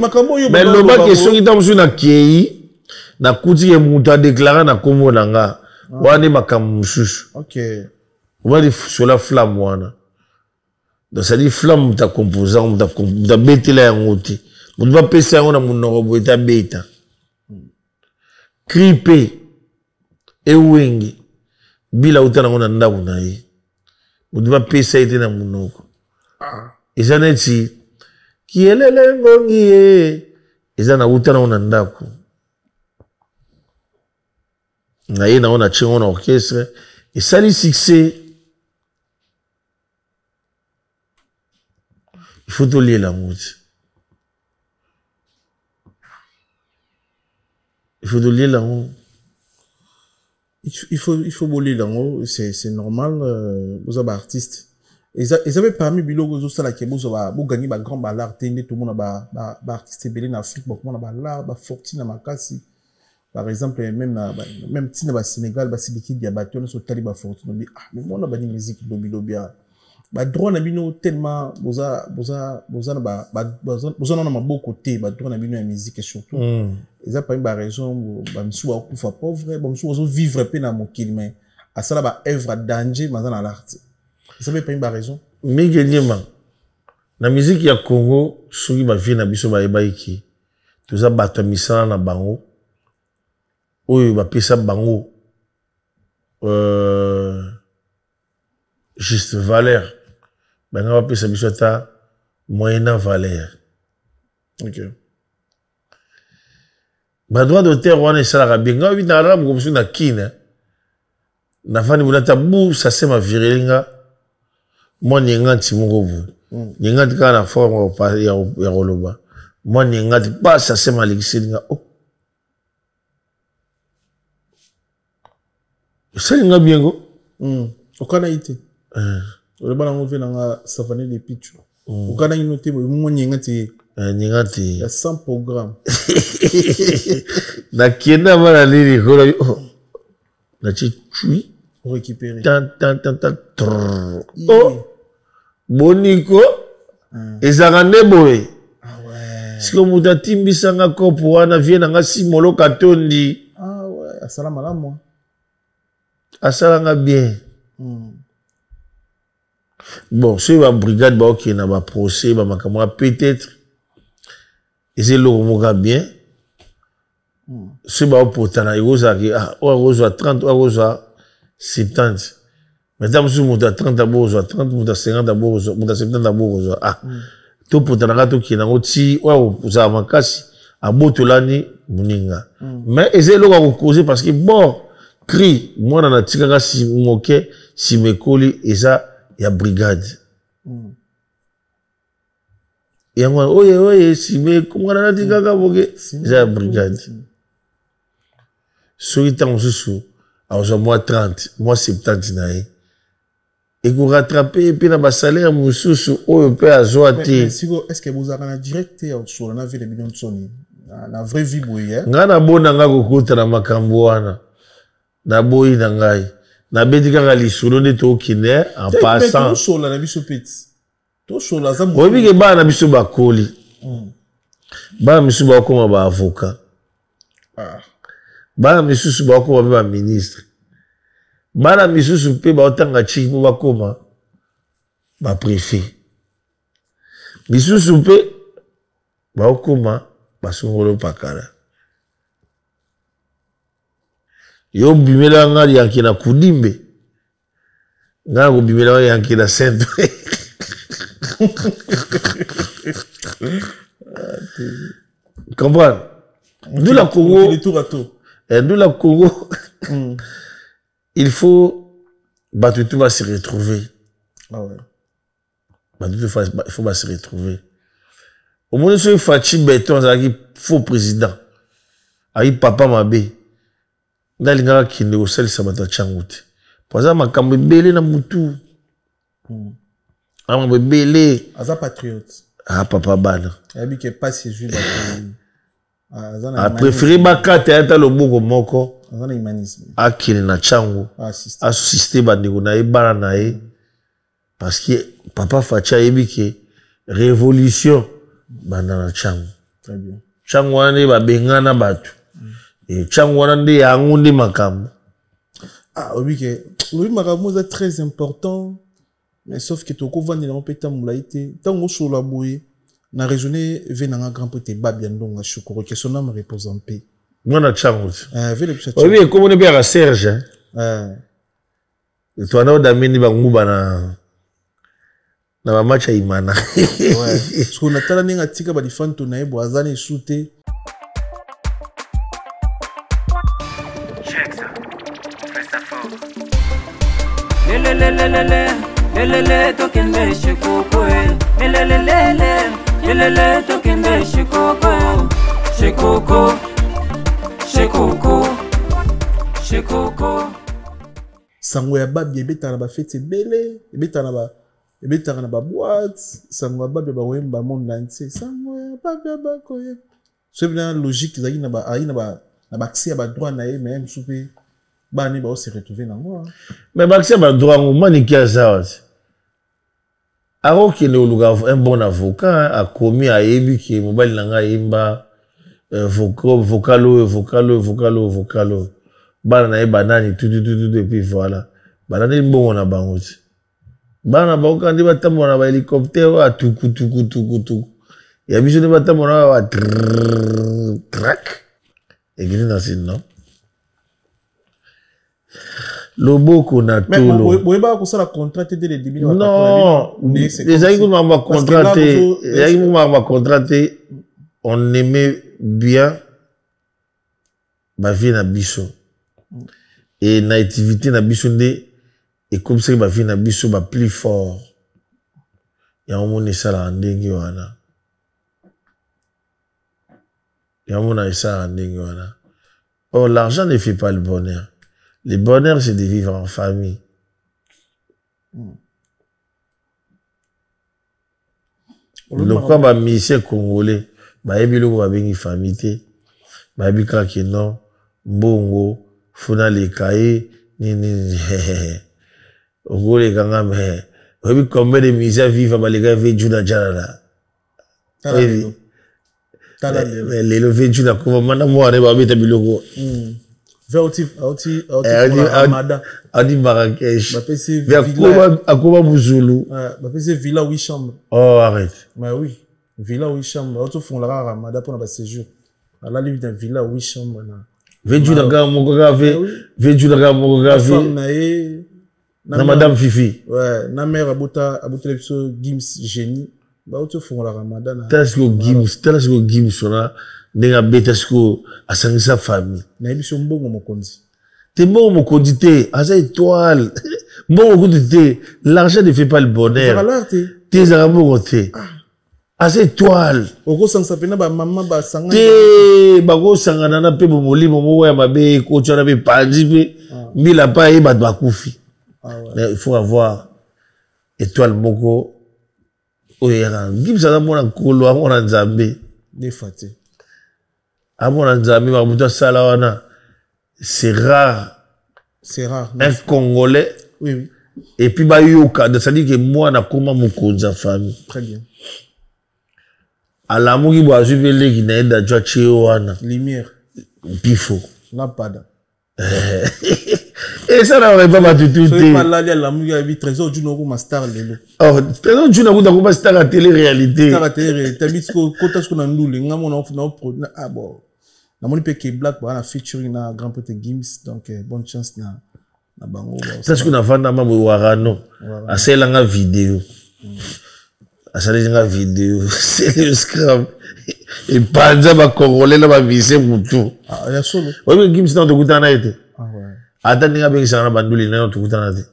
mais le bas question qui tombe sur na kei na kuti ke muta déclarer na kombo na nga wana makambo mususu. OK. On va dire sur la flamme wana donc ça dit flamme ta composant ta betela yango te mutu ba pesa yango na munoko bo eta beta cripe e wengi bila utana ngona ndaku na ye mutu ba pesa ete na munoko eza neti kielele ngongi ye eza na utana ngona ndaku na ye na ona chengo na orchestre et ça li succès il faut to lier la mouti il faut to lier la mouti il faut boler là c'est normal vous avez artiste ils avaient parmi biloko zo sala ke bozo ba gagner ba grand ballard tende tout le monde ba artiste belé en Afrique ba comment ba là ba fortune makasi par exemple même tina ba Sénégal ba sidiki dia ba tono so tali ba fortune mais moi na ba ni musique lobia ba droit na bino tellement boza na na maboko te ba droit na bino ya musique et surtout ils a pas une raison ba msu ba kufa pauvre ba msu zo vivre pe na mokili mais à ça ba œuvre danger mazana l'art ça veut pas une raison migeliema na musique ya Congo soki ba vie na biso ba ebaiki toza bato misala na bango oyo ba pesa bango juste valeur ben on va pesa biso ta moyenne valeur. OK. Ba droit d'auteur wana esala bien nga bi na rabu comme na kina na fani bulata bu ça c'est ma virelinga moi nyangati moko bu nyangati kana forme pa ya roloba moi nyangati pas ça c'est ma lixilinga oh ça nga bien go okana ite le bana ngo vena nga savane les pitch okana inote mo nyangati nyangati ya 100 programmes na kienda mara lili kola na chui récupérer oh boniko ezaka nde boye siko mutu atimbisanga kopo wana vie nanga simolo katondi asala malamu asalanga bien bon soki ba brigade baokende na ba procès ba makambo peut-être eza eloko moka bien soki baopotana ekozalaki oyo akozwa 30 oyo akozwa 70 maintenant mosusu moto ya 30 akozwa 30 moto ya 50 akozwa moto ya 70 akozwa topotanaka tokende yango ti oyo ozala makasi abotolani moninga mais eza eloko akokoze parce que bon cri mwana natikaka moke simekoli eza ya brigade yango oye sime mwana natikaka moke eza ya brigade soki ntango mosusu akozwa mwa 30 mwa 70 na ye ekorattrape mpe na basalaire mosusu oyo mpe azwa te est-ce que bozalaka na direct te osola na vile bino nsoni na vraie vie boye ngai nabona ngai kokota na makambo wana naboyi na ngai nabeti kaka lisolo nde tookende en passant oyebike bana na biso bakoli bana misusu bakokoma baavocat bana misusu bakokoma mpe baministre bana misusu mpe baotanga chiki mpo bakoma bapréfet misusu mpe baokoma basongolo pakala Yo bimela nga yanki na kudimbe. Nga ko bimela yanki na centre. Comprends? D'où la Congo. D'où la Congo. Il faut Batutu va se retrouver. Ah ouais. Batutu il faut se retrouver. Au moins ce Fachi Beton un faux président. Aïe papa Mabé. Ndalinga qui ne osel sabata changoute. Pour ça makambe belé na mutu. Makambe belé. Aza patriote. Ah papa bana. Abi ke pas si juif. A préféré bakate ata loboko moko. Azana humanisme. Akili na chango. Assister bandeko na ebana na e. Parce que papa Fachi ayebi ke révolution bana na chango. Très bien. Chango wana ba bengana batu. Et chango wana nde yango nde makambo. Ah oui que oui makambo c'est très important. Mais sauf que toko vandi na mpeta mulaite. Tango sur la bouée. Na raisonné venanga grand pote babiandonga chokoro que son âme repose en paix. Mwana chango. Oui, comme on est bien à Serge. Et toi, on a d'amener banguba na match à Imana. Ouais. Ce qu'on a talent n'inga tika ba difan to nae boazane shooté. Check ça. Fais ça fort. Le tokende shikoko. Le tokende shikoko. Shikoko. Shikoko. Sango ya babi ebeta na ba fête belé, ebeta na ba boîte, sango ya babi ba wemba monde entier, sango ya babi ba koye. C'est bien logique zaki na ba accès à ba droit na même souper ba ni ba se retrouver na moi. Mais ba accès ba droit ngoma ni kiaza. Aro ki ne oluga un bon avocat a commis a yebi ki mobile nanga imba vocalo. Bana na banani tout et puis voilà. Banani bon na bangozi. Bana ba okandi batambo na ba hélicoptère a tuku. Ya biso ne batambo na ba crack. Et gini na sin non. Loboko na tolo. Mais boyeba ko sala contrat dès le début. Non, les aïeux m'a contracté. On aimait bien ma vie na biso. Et nativité na biso nde et comme ça ma vie na biso ba plus fort. Ya omoni sala ndenge wana. Oh, l'argent ne fait pas le bonheur. Le bonheur c'est de vivre en famille. Le quoi ba misé congolais ba ebilo ba bengi famille te. Ba bika ke non mbongo funa le kai ni ogole kanga me. Obi combien de misé vivre ba les gars veju na jala. Les levés du na ko mana mo are ba beta biloko. Ramada. Adi Marrakech. Akoma Bouzoulou. C'est villa 8 chambres. Oh, arrête. Mais oui. Villa 8 chambres. Auto font la Ramada pour notre séjour. À la limite d'un villa 8 chambres. Veju daga mogogavé. Veju daga mogogavé. Na Madame Fifi. Ouais. Na mère abota l'episode Gims Génie. Bah, auto font la Ramada. Tasko Gims, là. Nenga betasko asangisa famille. Na ebiso mbongo mokonzi. Te mbongo mokonzi te, asa étoile. Mbongo mokonzi te, l'argent ne fait pas le bonheur. Te zara mbongo te. Asa étoile. Oko sangsa pena ba mama ba sangana. Te bako sangana na pe bomoli momo ya mabe ko tshana pe panzi pe mila pa e ba bakufi. Il faut avoir étoile moko oyera. Gibsa na mona kolo amona nzambe. Défaté. C'est rare. C'est rare. Un Congolais. Oui. Et puis, c'est-à-dire que moi, je suis comme mon famille. Très bien. À la mouki, je suis venu qui n'a pas de lumière. Pifo. Lampada. Et ça n'aurait pas battu tout. C'est pas là, il y a la mouki, il y a Trésor Djuna comme star. Oh, Trésor Djuna comme star à télé-réalité. Star à télé-réalité. T'as mis ce qu'on a nous, les gens, on a ah bon. na moni pe ke Black ba na featuring na grand pote Gims donc bonne chance na bango parce que na vanda mambo warano asela nga vidéo asala nga vidéo c'est le scram et panza ba congolais na ba bise mutu ya solo oyo Gims na tukutana ete ouais ata ninga bengisana na banduli na tukutana te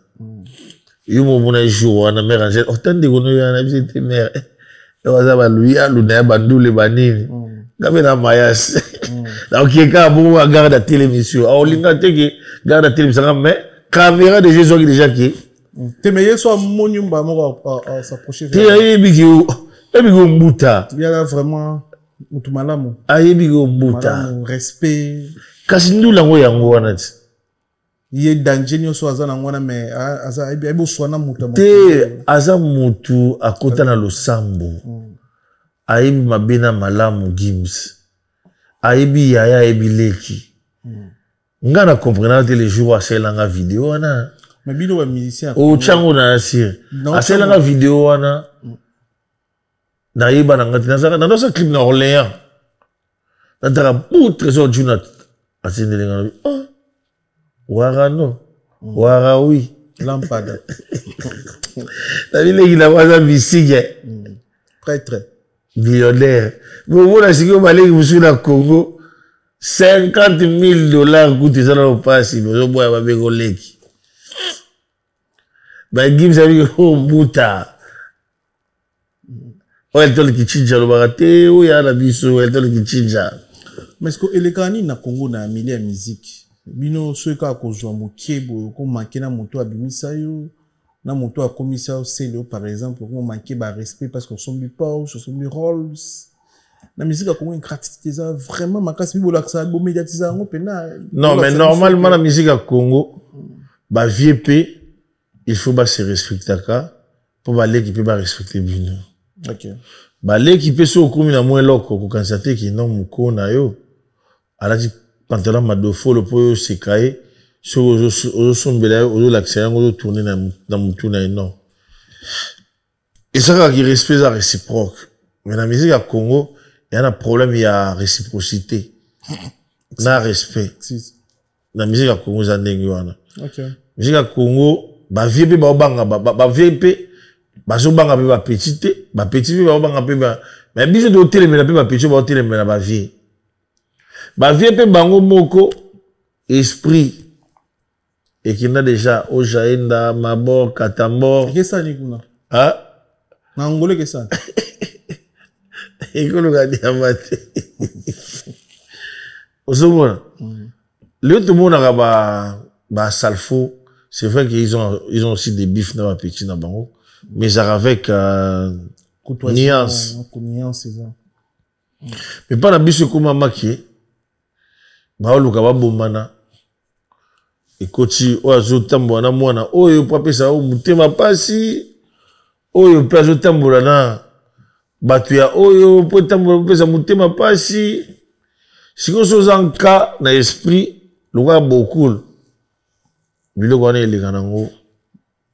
yo mo mona jour wana mère Angèle otande kono yana visite mère waza ba lui alu na banduli banini ngabe na mayas donc ka bo garde la télévision a olinga teke garde la télévision mais caméra de Jésus qui déjà qui te meilleur soit monyumba moko s'approcher te ebigo mbuta il y a vraiment mutu malamu ayebigo mbuta respect kasi ndula ngo yango wana ti ye danger nyoso aza na ngwana mais aza ebo swana mutu te aza mutu akota na losambo ayebi mabena malamu Gims ayebi yaya ayebi leki nga na comprendre te les jours aselanga vidéo wana mais bino ba musicien o chango na asir aselanga vidéo wana na yeba na ngati na dosa clip na Orléans na tara pour trésor junat asindelenga oh warano warawi lampada na bileki na waza bisige prêtre millionnaire vous la siko baleki musu na Congo $50,000 coûte ça dans le passé mais au bois ba beko leki ba Gims avec au buta o eltol kichinja lo bagate o ya na biso eltol kichinja mais est-ce que elekani na Congo na milieu ya musique bino soka kozwa mokebo ko makena moto abimisa yo na moto akomisa yo selo par exemple ko manquer ba respect parce que son bi Porsche son bi Rolls la musique a Congo une gratitude ça vraiment makasi bibo la ça bo médiatiser ngo pena non mais normalement la musique à Congo ba vieux il faut ba se respecter ka pour ba l'équipe ba respecter bino OK ba l'équipe so komi na moins loko ko constater que non muko na yo ala di pantalon madofo le po se kae so ozo sombela ozo l'accent ozo tourner na mutu na non et ça qui respect ça réciproque mais la musique à Congo il y a un problème il y a réciprocité na respect la musique à Congo za ndenge wana OK musique à Congo ba vieux pe ba banga ba vieux pe ba zo banga pe ba petit pe ba banga pe ba mais biso de hôtel mais na pe ba petit ba hôtel mais na ba vieux pe bango moko esprit et qui n'a déjà au jaenda mabor katambor qu'est-ce ça ni kuna ah na ngole que ça et que le gars diamate osomona le tout monde a ba salfo c'est vrai qu'ils ont aussi des bifs dans la petit na bango mais ça avec nuance c'est ça mais pas la biso comme maquillé ba oluka ba bomana ekoti oazo tambola na mwana oyo papesa o mutema pasi oyo pe azo tambola na batu ya oyo po tambola pesa mutema pasi siko so zanka na esprit luka beaucoup biloko wana eleka nango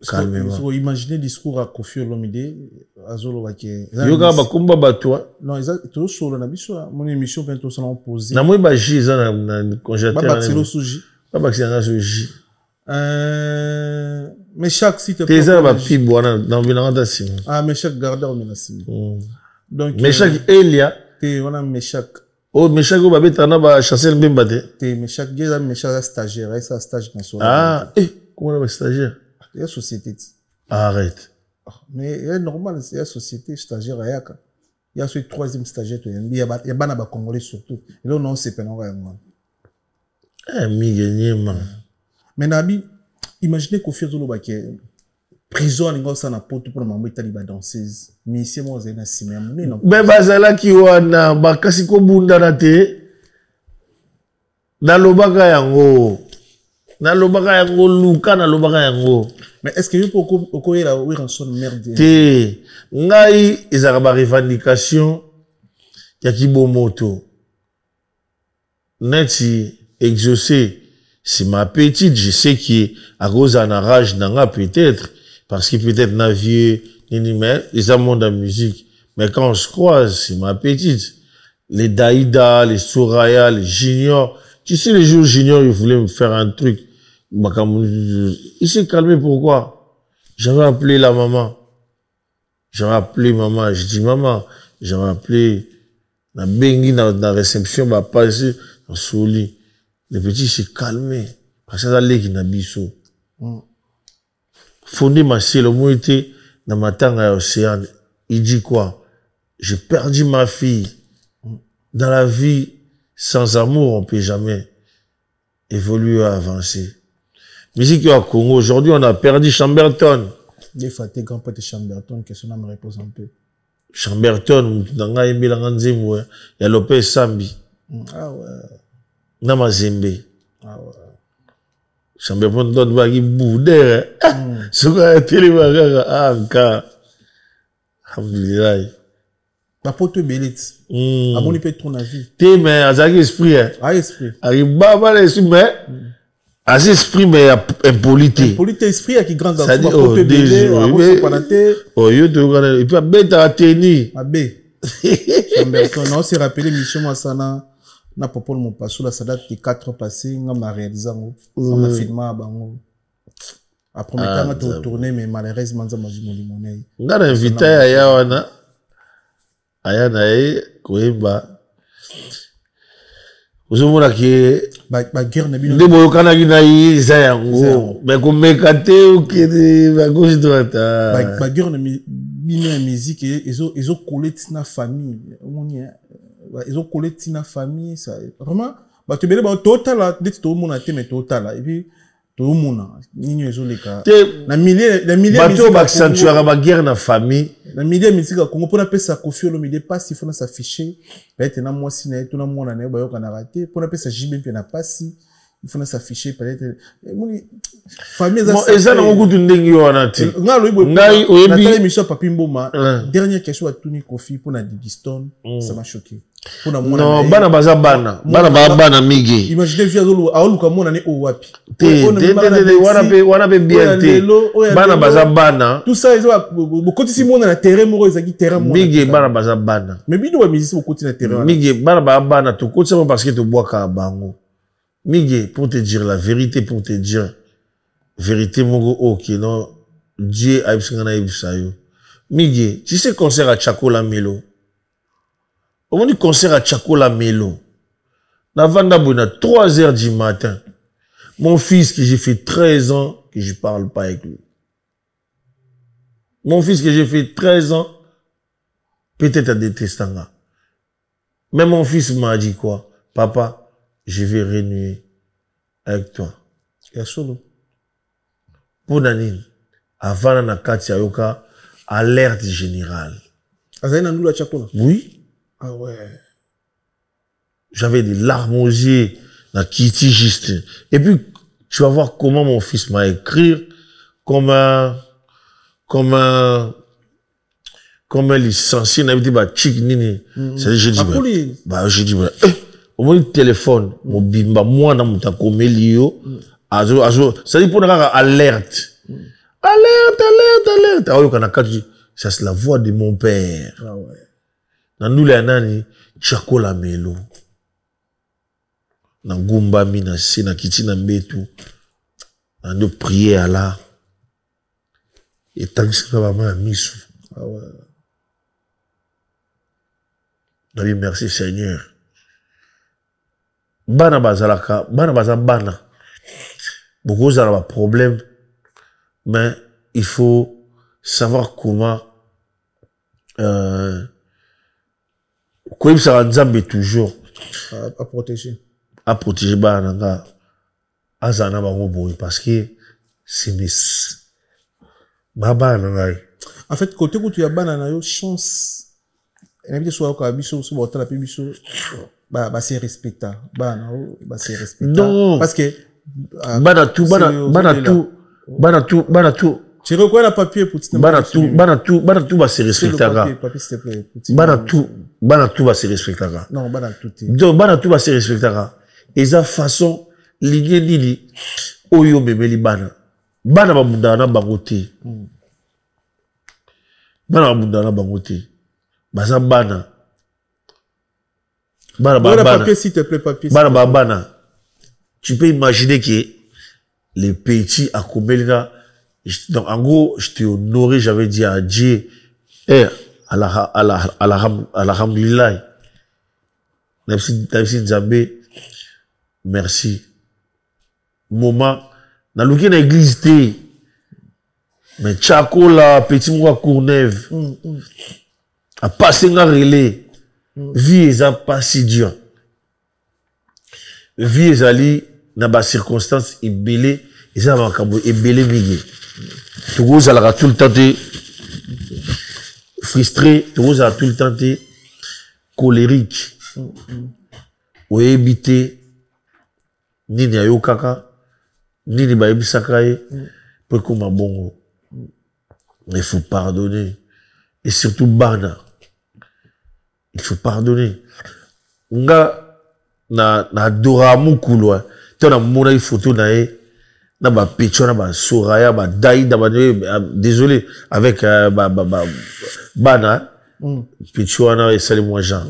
calmement so imaginer discours à Koffi Olomide azolo bake yoka bakomba batwa non exact to solo na biso mon émission bientôt ça on poser na moi ba jus na congélateur ba baxelo suji ba baxelo suji mais chaque site tes ba pib wana na binanga sim mais chaque gardeur menasim donc mais chaque Elia te wana mais chaque oh mais chaque ba betana ba chasser mbemba te mais chaque gars mais chaque stagiaire ça stage national ah comment on stagiaire il y a société arrête mais c'est normal c'est la société stagiaire ayaka il y a ce troisième stagiaire il y a bana ba congolais surtout et là non c'est pas non vraiment migeniema mais nabi imaginez Koffi Olomide que prison ningo ça na poto pour maman itali ba danseuse mais c'est moi zena simé non mais bazala ki wana bakasi ko bunda na te na lobaka yango luka na lobaka yango mais est-ce que vous pouvez la ouvrir en son merde te ngai ezaka ba revendication ya kibomoto neti exaucer c'est ma petite je sais qui à cause en rage nanga peut-être parce que peut-être na vieux ni mais ils ont monde de musique mais quand on se croise c'est ma petite les Daïda, les Soraya, les Junior. Tu sais, les jours Junior, ils voulaient me faire un truc. Il s'est calmé, pourquoi? J'avais appelé la maman. J'avais appelé maman. Je dis, maman, j'avais appelé la bengi dans la réception, bah, passer dans son lit. Le petit s'est calmé. Parce que ça, là, qui n'a biso. Fondé ma le mot était dans ma tanga à l'océan. Il dit quoi? J'ai perdu ma fille. Dans la vie, sans amour, on peut jamais évoluer, avancer. Musique au Congo, aujourd'hui, on a perdu Chamberton. Il faut tes grands potes de Chamberton, que son âme repose un peu. Chamberton, il y a Lopez Sambi. Ah ouais. Namazembe. Ah ouais. Chamberton donne bagi boudère. Ce qu'on a télé encore. Alhamdulillah. La pote belette. À mon peut ton avis. T'es mais azaki esprit. Ah esprit. Arrive baba l'esprit mais as esprit mais impolité. Impolité esprit qui grand dans ça dit oh déjà. Oh yo te regarde et puis bête à tenir. Abé. Chamberton non c'est rappelé Michel Massana na popol mon passo la ça date de 4 ans passés ngam réalisant on a filmé à bango. Après temps tu tourner mais malheureusement ça m'a dit mon limonade. Ngara invité ya wana. Aya nae koyeba. Uzomona ke ba guerre na bino. Ndebo yokana ki na yi za yango. Mais ko mekate ou ke ba gauche droite. Ba guerre na bino ya musique ils ont collé tina famille. Ils ont collé tina famille ça vraiment ba te bele ba total là dit tout monde a té mais total là et puis tout le monde nini ezo leka na milliers bato ba accentuer ba guerre na famille na milliers musique à Congo pour na pesa Kofi Olomide pas il faut na s'afficher peut-être na moi si na tout na monde na ba yo kana raté pour na pesa JB pe na pas si il faut na s'afficher peut-être moni famille ça eza na ngokutu ndenge wana ti ngai oyebi na émission Papi Mboma dernière question à Tony Kofi pour na Didiston ça m'a choqué. Non, bana baza bana. Bana migi. Imaginez via zolo aoluka mona ne o wapi. Wana be bien te. Bana baza bana. Tout ça ils ont kotisi mona na terrain moko ezaki terrain mona. Migi bana baza bana. Mais bido wa musicien koti na terrain. Migi bana baza bana to kotisa parce que to bois ka bango. Migi pour te dire la vérité moko OK non Dieu a ibsingana ibsayo. Migi, tu sais concert à Chakola Melo. On dit concert à Chakola Melo. Na vanda bona 3h du matin. Mon fils que j'ai fait 13 ans que je parle pas avec lui. Mon fils que j'ai fait 13 ans peut-être à détestanga. Mais mon fils m'a dit quoi? Papa, je vais renouer avec toi. Et solo. Pour Nanine, avant na Katia Yoka, alerte générale. Azaïna nous la Chakola? Oui. Ah ouais. J'avais des larmes aux yeux, la Kitty juste. Et puis, tu vas voir comment mon fils m'a écrit comme un licencié, n'a dit, bah, chic, nini. C'est-à-dire, j'ai dit, au moins, le téléphone, mon bimba, moi, dans mon takomelio, c'est-à-dire, pour nous alerte. Alerte. Ça, c'est la voix de mon père. Ah ouais. Na nule nani Chakola Melo na ngumba mina si na kiti na mbetu na ndo prier Allah et tangisa mama misu. Ah ouais. Nabi merci Seigneur. Bana bazalaka bana beaucoup ça a problème mais il faut savoir comment comme ça Nzambe toujours à protéger bana azana bango boy parce que c'est des baba ngai en fait côté où tu as bana na yo chance invité soit ka biso so ba tala biso ba c'est respecta bana ba c'est respecta non parce que bana tout tu reconnais la papier pour bana tout va se respecter papier s'il te plaît bana tout va se respecter non bana tout donc bana tout va se respecter et sa façon ligne nini oyo memeli bana babundana bangote baza bana Papier, s'il te plaît, papier. Tu peux imaginer que les petits à Komelina, donc en gros, je t'ai honoré, j'avais dit à Dieu, alhamdulillah. Merci Nzambe, merci. Moment, dans l'église, mais Tchakola, petit moi Courneuve, a passé un relais, vie est pas si dur. Vie est allée dans des circonstances ébélées, et ça va ébélé migué. Tout le monde a tout le temps frustré, tout le monde a tout le temps colérique. Ou éviter, ni ni ayo kaka, ni ni baïbi sakaye, pour qu'on m'a bon. Il faut pardonner. Et surtout, bana. Il faut pardonner. Nga, na dora moukoulou, tu as une photo na ba pecho, na ba soraya, ba daï, désolé, avec bana, pecho, na et moi Jean.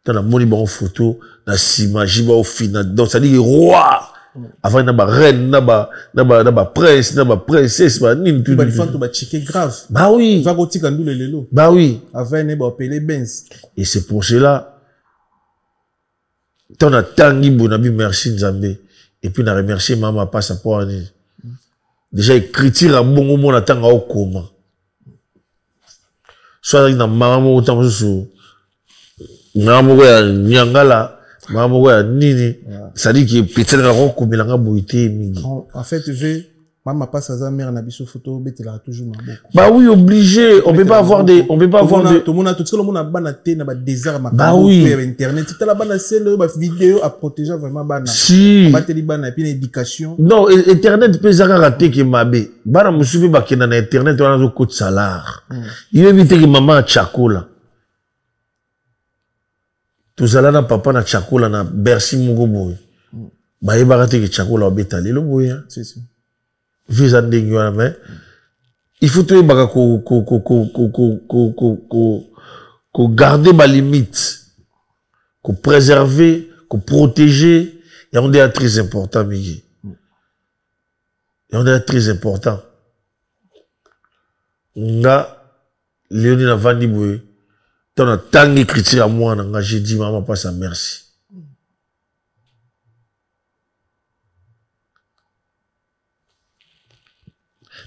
Tu as une photo, na sima, jiba au final. Donc, ça dit roi. Avant, il y a une reine, il y a un prince, il y a une princesse, il y a une tout. Il faut que grave. Bah oui. Bah oui. Avant, il y a appelé Benz. Et c'est pour cela, tu as tangi bonabi merci Nzambe. Et puis, on a remercié maman passe à pour année. Déjà, écriture à bon moment, on attend au coma. Soit il y a maman, autant que ça. Maman, il y a Nyangala. Nini, ça dit que peut-être la roque comme la boité. En fait, maman passe à sa mère na biso photo, mais elle a toujours ma beaucoup. Bah oui, obligé. On peut pas avoir des, tout le monde a tout le monde a banaté na désert ma. Bah oui. Internet, tu as la banaté le vidéo à protéger vraiment bana. Si. Bateli bana et puis l'éducation. Non, internet peut zaka rater que mabé. Bana musubi ba kena na internet on a zo coûte salaire. Il éviter que maman a chakola. Tout ça là, na papa na chakola na Bercy Mungo boy. Ba yeba que chakola obetali lo boy. C'est ça. Visa ndingo na mais il faut tout baka ko garder ma limite, ko préserver, ko protéger. Et on est très important Migi. Et on est très important. Nga Léonie na vandi boy. Dans le temps d'écriture à moi, j'ai dit, maman, pas ça, merci.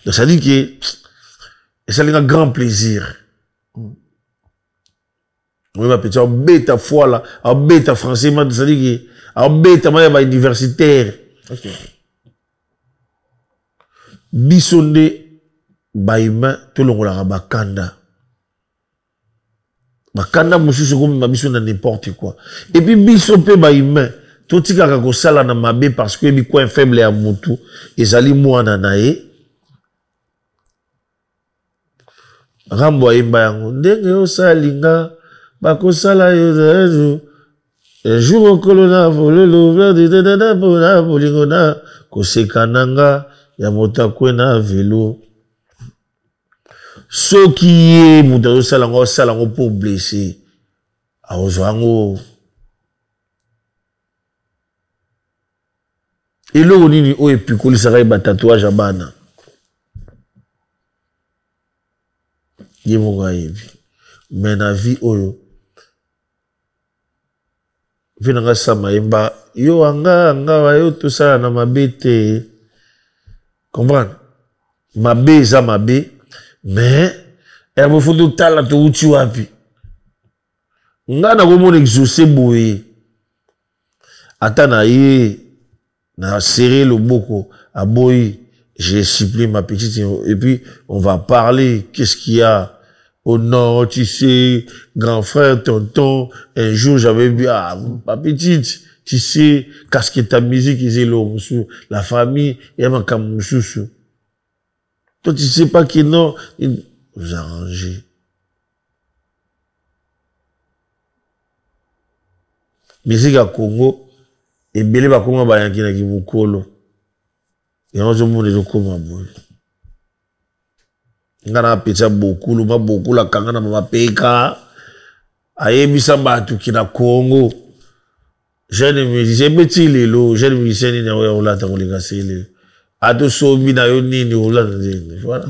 Donc, ça dit que, ça a un grand plaisir. Oui, ma petite, en bêta foi là, en bêta français, ça dit que, en bêta, moi, il y a universitaire. Ok. Bisonde, baïma, tout le monde a bakanda. Makanda mususu comme mabiso na n'importe quoi. Et puis biso pe ba humain, tout tika ka ko sala na mabe parce que bi coin faible ya mutu ezali mwana na ye. Rambo imba yango ndenge osalinga bakosala yo un jour au colonna volelo verdi de na bolingona kosekananga ya motakwena velo. Ce qui est moudao salango pour blesser a ozwango et le nini o epikoli saka ba tatouage à bana yemo yebi mais na vie oyo vinanga sama yemba yo anga wa yo tout ça na mabete comprendre mabe za mabe. Mais, elle me faut de talent tout tu as pu. Nga na gomo exaucé boye. Atana ye na serré le boko à boy. J'ai supplié ma petite et puis on va parler. Qu'est-ce qu'il y a? Oh non, tu sais, grand frère, tonton. Un jour j'avais vu ma petite. Tu sais, casque ta musique, ils l'ont la famille et ma kamoussou. Toi, tu sais pas que non, vous arrangez. Musique à Congo, et belé ba Congo ba yanki na kibukolo. Et on se monde de comment boy. Ngana pesa beaucoup, ma beaucoup la kanga na ma peka. ayebisa bato ki na Congo jeune musicien beti lelo jeune musicien ni na olata koleka sele ato sobi na yo nini olata nini voilà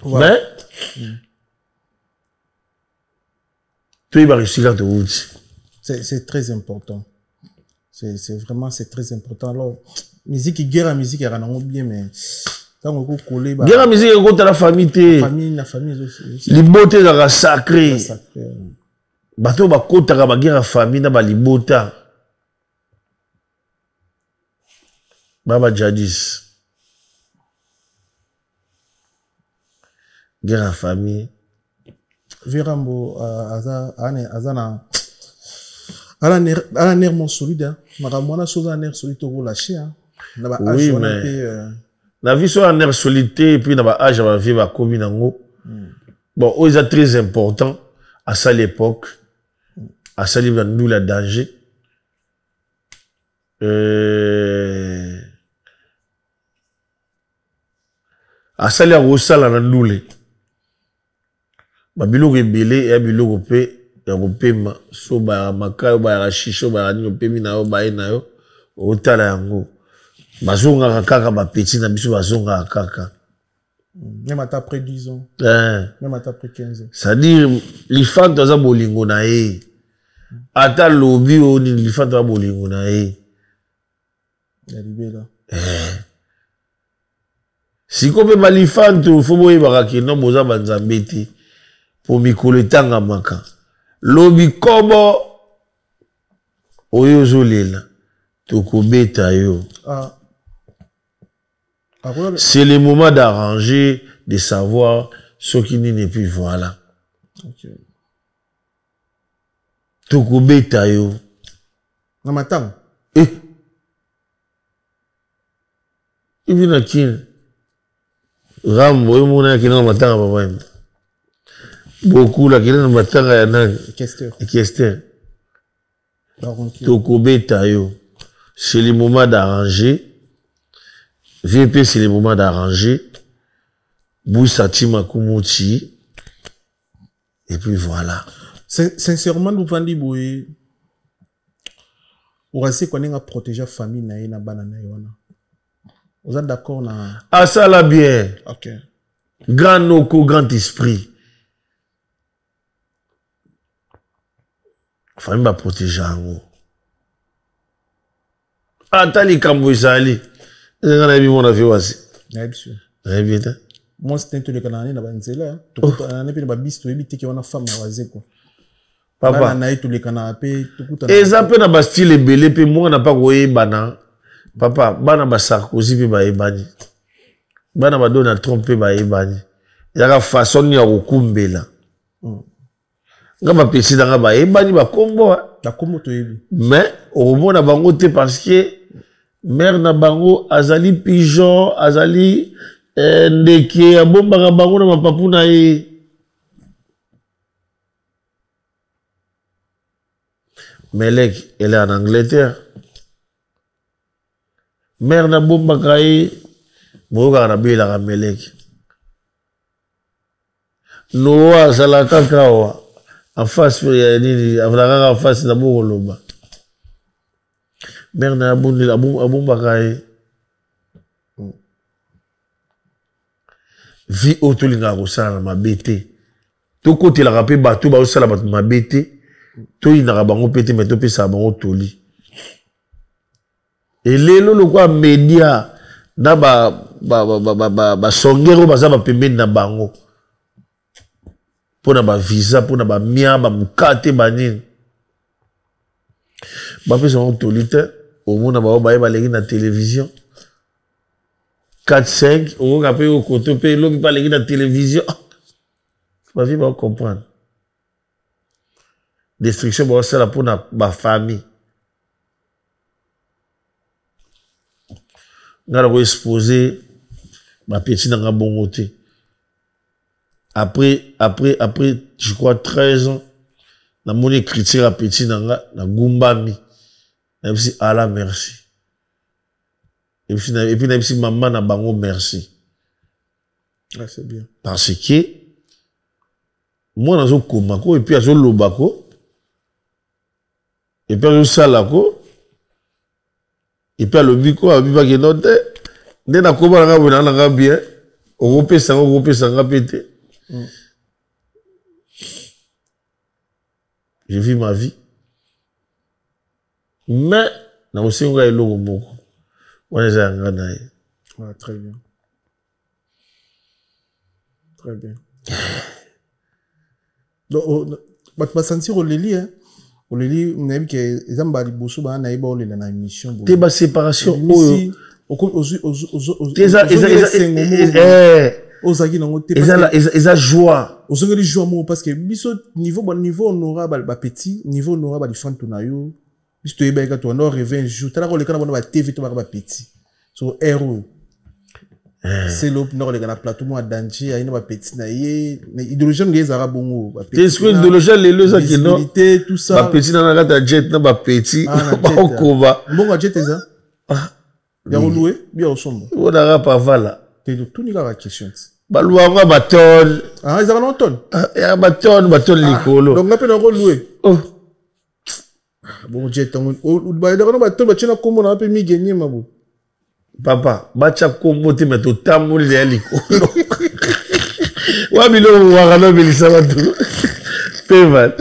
mais tu vas réussir quand tu routes c'est très important c'est vraiment c'est très important alors musique guerre à musique era nango bien mais quand on coller ba guerre à musique ko la famille la famille libote za sacré bato bakotaka baguerre ya famille na balibota baba jadis guerre ya famille Virambo azana ala nerf mon solide makamwana soza nerf solide to lâcher na ba âge on peut la vie sur un nerf solide et puis na ba âge ba vie ba komi nango bon c'est très important à ça l'époque à ça nous la danger à ça les rosala na ndule ba biloko ebele ya biloko pe ya kopema so ba makayo ba ya shisho ba ni opemi na yo ba na yo otala yango bazonga kaka ba petit na biso bazonga kaka même après 10 ans même après 15 ans ça dire l'ifant za bolingo na ye ata lobi oni l'ifant za bolingo na ye ya libela siko pe l'ifant fo boye bakaki no boza banzambe te po mikolo etanga maka lobi kobo oyo zolela tokobeta yo c'est le moment d'arranger de savoir ce qui n'est plus voilà tokobeta yo na matanga ibina kin rambo yo mona kina matanga papa beaucoup la kina matanga ya nani Kester tokobeta yo c'est le moment d'arranger VP c'est le moment d'arranger Boussati Makumuchi et puis voilà sincèrement nous vandi boye on va qu'on a protéger famille na na bana na yona vous êtes d'accord na ah ça là bien OK grand noko grand esprit famille va protéger en atali kambo isali ngana bi mona fi wasi bien bien moi c'était tout le canani na banzela to na ne pe ba bisto ebiti ki wana femme wazeko papa na itu le canapé to eza pe na ba style belé pe moi na pas koyebana papa bana ba Sarkozy pe ba ebani bana ba Donald Trump pe ba ebani yaka façon ya kokumbela ngaba pesi danga ba ebani ba kombo to yebi mais au moment na bango te parce que mère na bango azali pigeon azali ndeke abombaka bango na mapapu na ye Melek elle est en Angleterre mère na bombaka ye moyoka na belaka Melek Noah azalaka kaka en face ya nini azalaka en face na bokoloba mère na abombaka ye vi oyo tolingaka kosala na mabe te tokotelaka mpe bato bazosala bato mabe te toyinaka bango mpe te me topesaka bango toli elelo lokwa media na basongere oyo baza bapembeni na bango mpo na bavisa mpo na bamia bamokate banini bapesa bango toli te omona bango baye balengi na télévision 4-5 okoka mpe okoto mpe elobi mpe alengi na télévision bavi baocomprendre destruction baosala mpo na bafamille nga na koexpose bapeti na nga bongo te après je crois 13 ans namoni écriture ya peti na nga nagumbami nayebisi ala merci et puis nayebisi mama na bango merci c'est bien parce que moi nazo komako et puis azo lobako et puis azo salako et puis alobiko abiba ke note nde na koma nga bona nga bien opesa pété. Je vis ma vie mais na osenga eloko moko wana za nga na ye. Ah, très bien. Très bien. Donc, tu sentir au Lili, hein? Au Lili, on a vu que les gens qui bossent dans la émission. T'es ma séparation. Eza joie. Ozongeli joie parce que niveau honorable petit, niveau honorable di fan tunayo. Biso to yeba ka to no revenge jour. Tala ko le kana ba TV to ba petit. So héros. C'est le nord de la plateau moi danger il y a petit na yé idéologie ngeza ka bongo ba petit. Est-ce que idéologie les deux ça qui non tout ça ba petit na ngata jet na ba petit ba okoba bongo jet ça ya loué bien au sombo on a pas vala te tout ni ka question ba louanga ba ton ils avaient un ton ya ba ton likolo donc ngape na ko loué oh bon jet on ba da ba ton ba china komo na pe mi gagner mabo. Papa, bacha komote meto tamuli de likolo. Wabilo warano belisa batu. Pevan.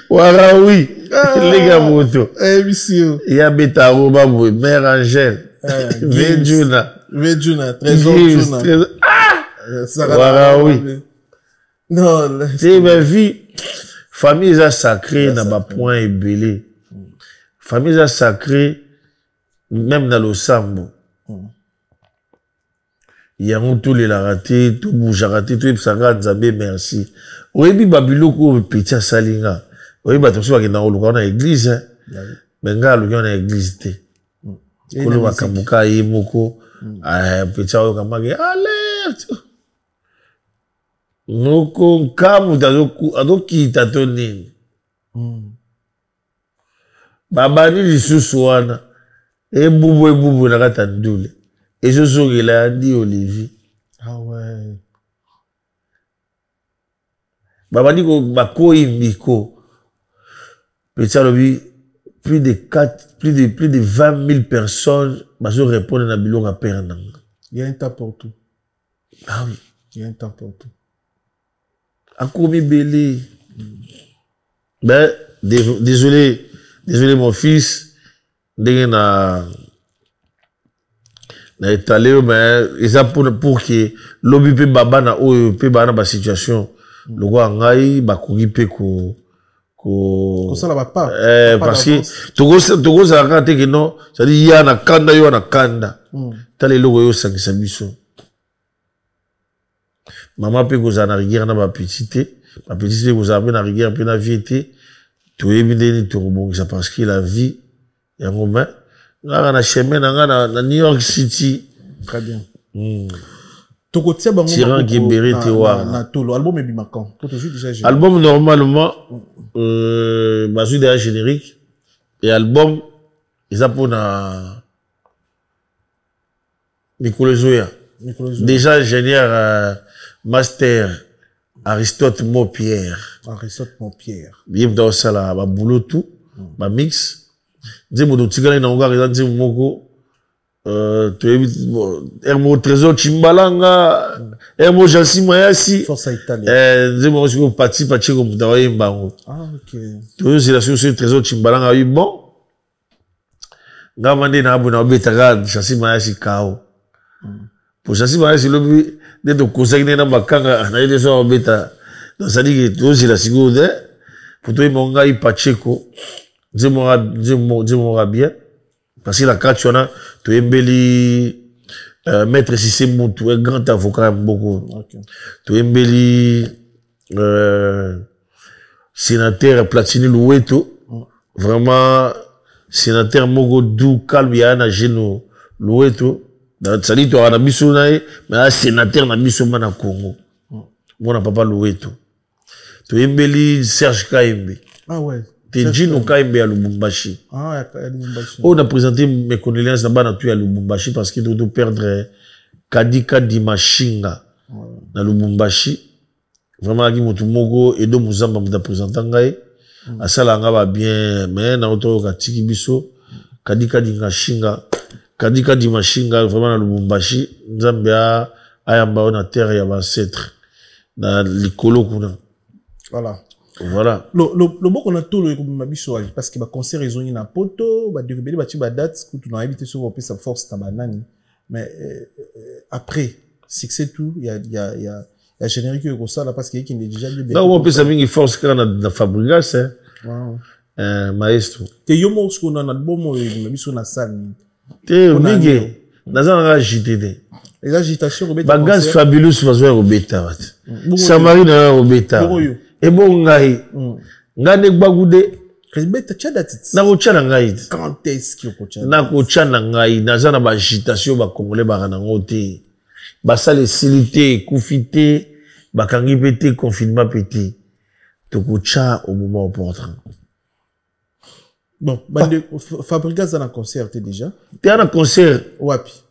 Warawi. Les gars moto. Eh monsieur. Il y a beta roba boy, mère Angèle. Vejuna, trésor Juna. Warawi. Non, c'est ma vie. Famille est sacrée na ba point ebelé. Famille est sacrée. Même dans le sambo. Il y a un tout les la raté, tout bouge raté, tout ça Nzambe merci. Oyebi babiloko petit salinga. Oyebi attention à na oluka na église. Mais nga oluka na église te. Kolo wakamuka yemoko petit oyo kamage alerte. Noko kamu dazoku adoki tatoni. Babani lisusu wana. Et boubou na kata ndule. Et je suis il a dit Olivier. Ah ouais. Baba dit ko bako imbiko. Petit lobi plus de 20 000 personnes baso répondre na biloko à père nanga. Il y a un temps pour tout. Ah oui, il y a un temps pour tout. Akomi belé. Ben désolé mon fils. Na étalé mais ils a pour que lobby pe baba na o pe bana ba situation le roi ngai ba kogi pe ko ça la va pas parce que togo ça raté que non ça dit ya na kanda tale logo yo sangisa biso maman pe ko za na rigueur na ba petite ko za na rigueur pe na viété to ebindeni to bongisa parce que la vie il y a un moment, là, on a chemin dans New York City. Très bien. Tyran Guébéré Tewar. L'album est bimacan. Album, normalement, basé derrière générique. Et album, ils appellent Nicolas Zoya. Déjà ingénieur master Aristote Maupierre. Bien dans ça là, boulot tout, mix. Nzembo do tigala na ngaka za nzembo moko Hermo Trésor Chimbalanga Hermo Jansi Mayasi Forza Italia nzembo siko parti ko mutawa yembango ok to c'est la sur Trésor Chimbalanga oui bon ngamande na abuna obetaka Jansi Mayasi kao pour Jansi Mayasi lobi de to conseiller na bakanga na ile so obeta donc ça dit que to c'est la seconde pour toi monga Pacheco dis-moi bien parce que la carte on a tu embelli maître Sissé Moutou un grand avocat beaucoup tu embelli sénateur Platini Loueto vraiment sénateur Mogo Dou calme ya na geno Loueto ça dit tu as biso na mais sénateur na biso na Congo mon papa Loueto tu embelli Serge Kaimbe ah ouais Tejino Kaimbe à Lubumbashi. Ah, à Lubumbashi. On a présenté mes condoléances là-bas à Lubumbashi parce qu'il doit perdre Kadika Dimachinga à Lubumbashi. vraiment qui mutu moko et do muzamba muta présentant ngai asala nga ba bien mais na auto ka tiki biso kadika di ngashinga kadika di mashinga vraiment na Lubumbashi nzambia ayamba na terre ya ancêtre na likolo kuna voilà le bon qu'on a tout le mabiso parce que ba concert ils ont une poto ba débeli ba ti ba date que tu n'as évité sur op sa force ta banani mais après succès tout il y a générique comme ça là parce qu'il est déjà bien là on peut ça mingi force quand na Fabregas maestro te yo mo ce qu'on a na bon mabiso na salle te mingi nazanga agité les agitations bagaz fabulous vazo robeta samari na robeta et bon ngai ngane gbagude Rebeta tchada titi. Na kochana ngai. Quand est-ce qu'il kochana? Na kochana ngai, naza na ba agitation ba congolais ba kana ngote. Ba sale silité, koufité, ba kangi pété, confinement pété. To kocha au moment opportun. Bon, Fabregas na concert déjà. T'es na concert. Wapi.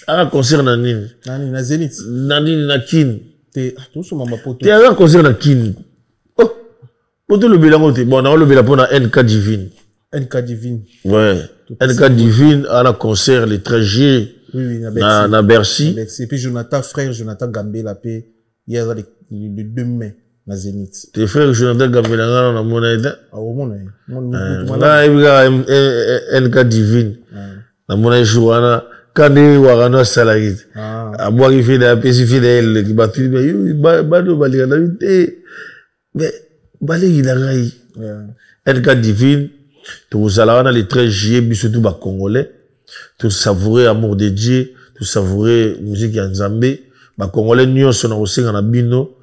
Na concert na nini? Na Zenith. Na nini na kin. T'es tout sur ma poto. T'es na concert na kin. Poto le bilangote. Bon, on a le bilan pour la NK Divine. NK Divine. Ouais. NK Divine à la concert le 13 juillet. Oui, na Bercy. Et puis Jonathan, frère Jonathan Gambé, la paix, hier, le 2 mai, na Zenith. Tes frères Jonathan Gambé, na mon aide. Ah, au monde, NK Divine. Na mon aide, Jouana, Kande Warana Salahid. À moi qui fait des apécis fidèles, qui battent, mais, bado, baligana, mais, baligana, NK Divine, tout ça, les 13 juillet, surtout, bas Congolais. Tout savourer amour de Dieu, tout savourer musique ya Nzambe, ba Congolais nyonso na osenga na bino,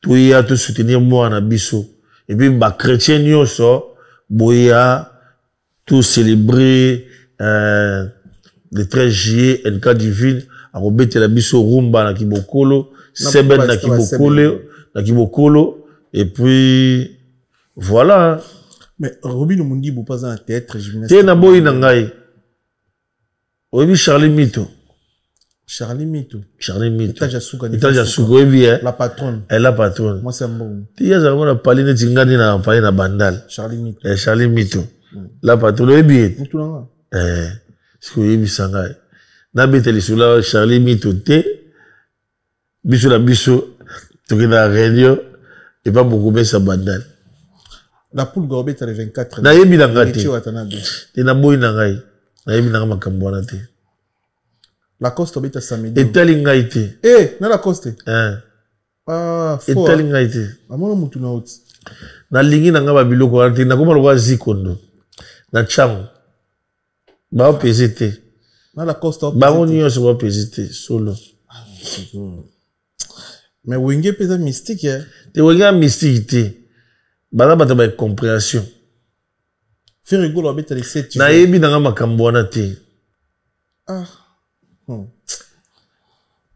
tout ya tout soutenir moi na biso. Et puis ba chrétien nyonso, boya tout célébrer le 13 juillet NK Divine, a robete la biso rumba na Kibokolo, Seben na Kibokolo, et puis voilà. Mais Robin Omundi vous pas dans théâtre gymnastique. T'es na boy na ngai. Oui, Charlie Mito. Charlie Mito. Charlie Mito. Etage Asuka, oui, hein. La patronne. Elle la patronne. Moi, c'est un bon. Tu y a jamais la parlé de Tingani na parlé na Bandal. Charlie Mito. Charlie Mito. La patronne, oui, bien. Tout là. Ce que oui, sanga. Na beteli sur la Charlie Mito te. Biso la biso. Tu es dans la réunion. Et pas beaucoup mais ça Bandal. La poule Gorbet à 24. Na yebi na ngati. Te na boy na ngai. Na yebi na makambo na te. La coste obeta samedi. Etali ngai te. Eh, na la coste. Ah, fo. Etali ngai te. Amona mutu na oti. Na lingi na nga ba biloko na te na koma lokwa zikondo. Na chamo. Ba opesite. Na la coste opesite. Ba ngoni yo so opesite solo. Ah, c'est bon. Mais wenge pesa mystique hein. Te wenge mystique te. Ba ba ta ba compréhension. Faire rigolo avec les 7 na yebi na nga makambo na te. Ah.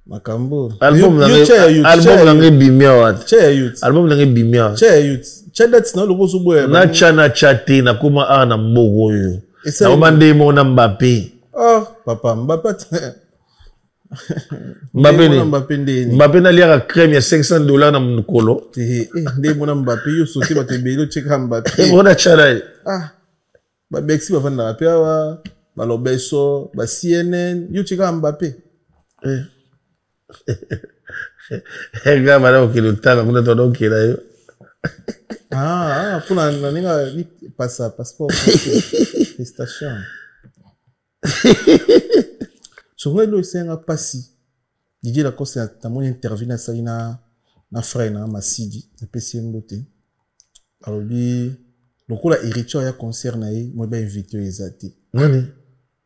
Makambo. Album na nga bimia wat. Che youth. Album na nga bimia. Che youth. Che dat na lobo so boye. Na chate na kuma a na mbogo yo. Na omande mo na Mbappé. Ah, papa Mbappé. Mbappé na liaka crème ya $500 na mkolo. Nde mo na Mbappé yo sote ba tebelo cheka Mbappé. Mo na chara. Ah. Ba Bexi ba fanda pe wa ba Lobeso ba CNN yo chika Mbappé ga mara okilutanga kuna todo kila yo kuna ninga passeport station songelo senga pasi Didier Lacoste ta mon interview na salina na frère na Masidi na PCM boté alobi lokola héritier ya concert na ye moi ba invité ezati nani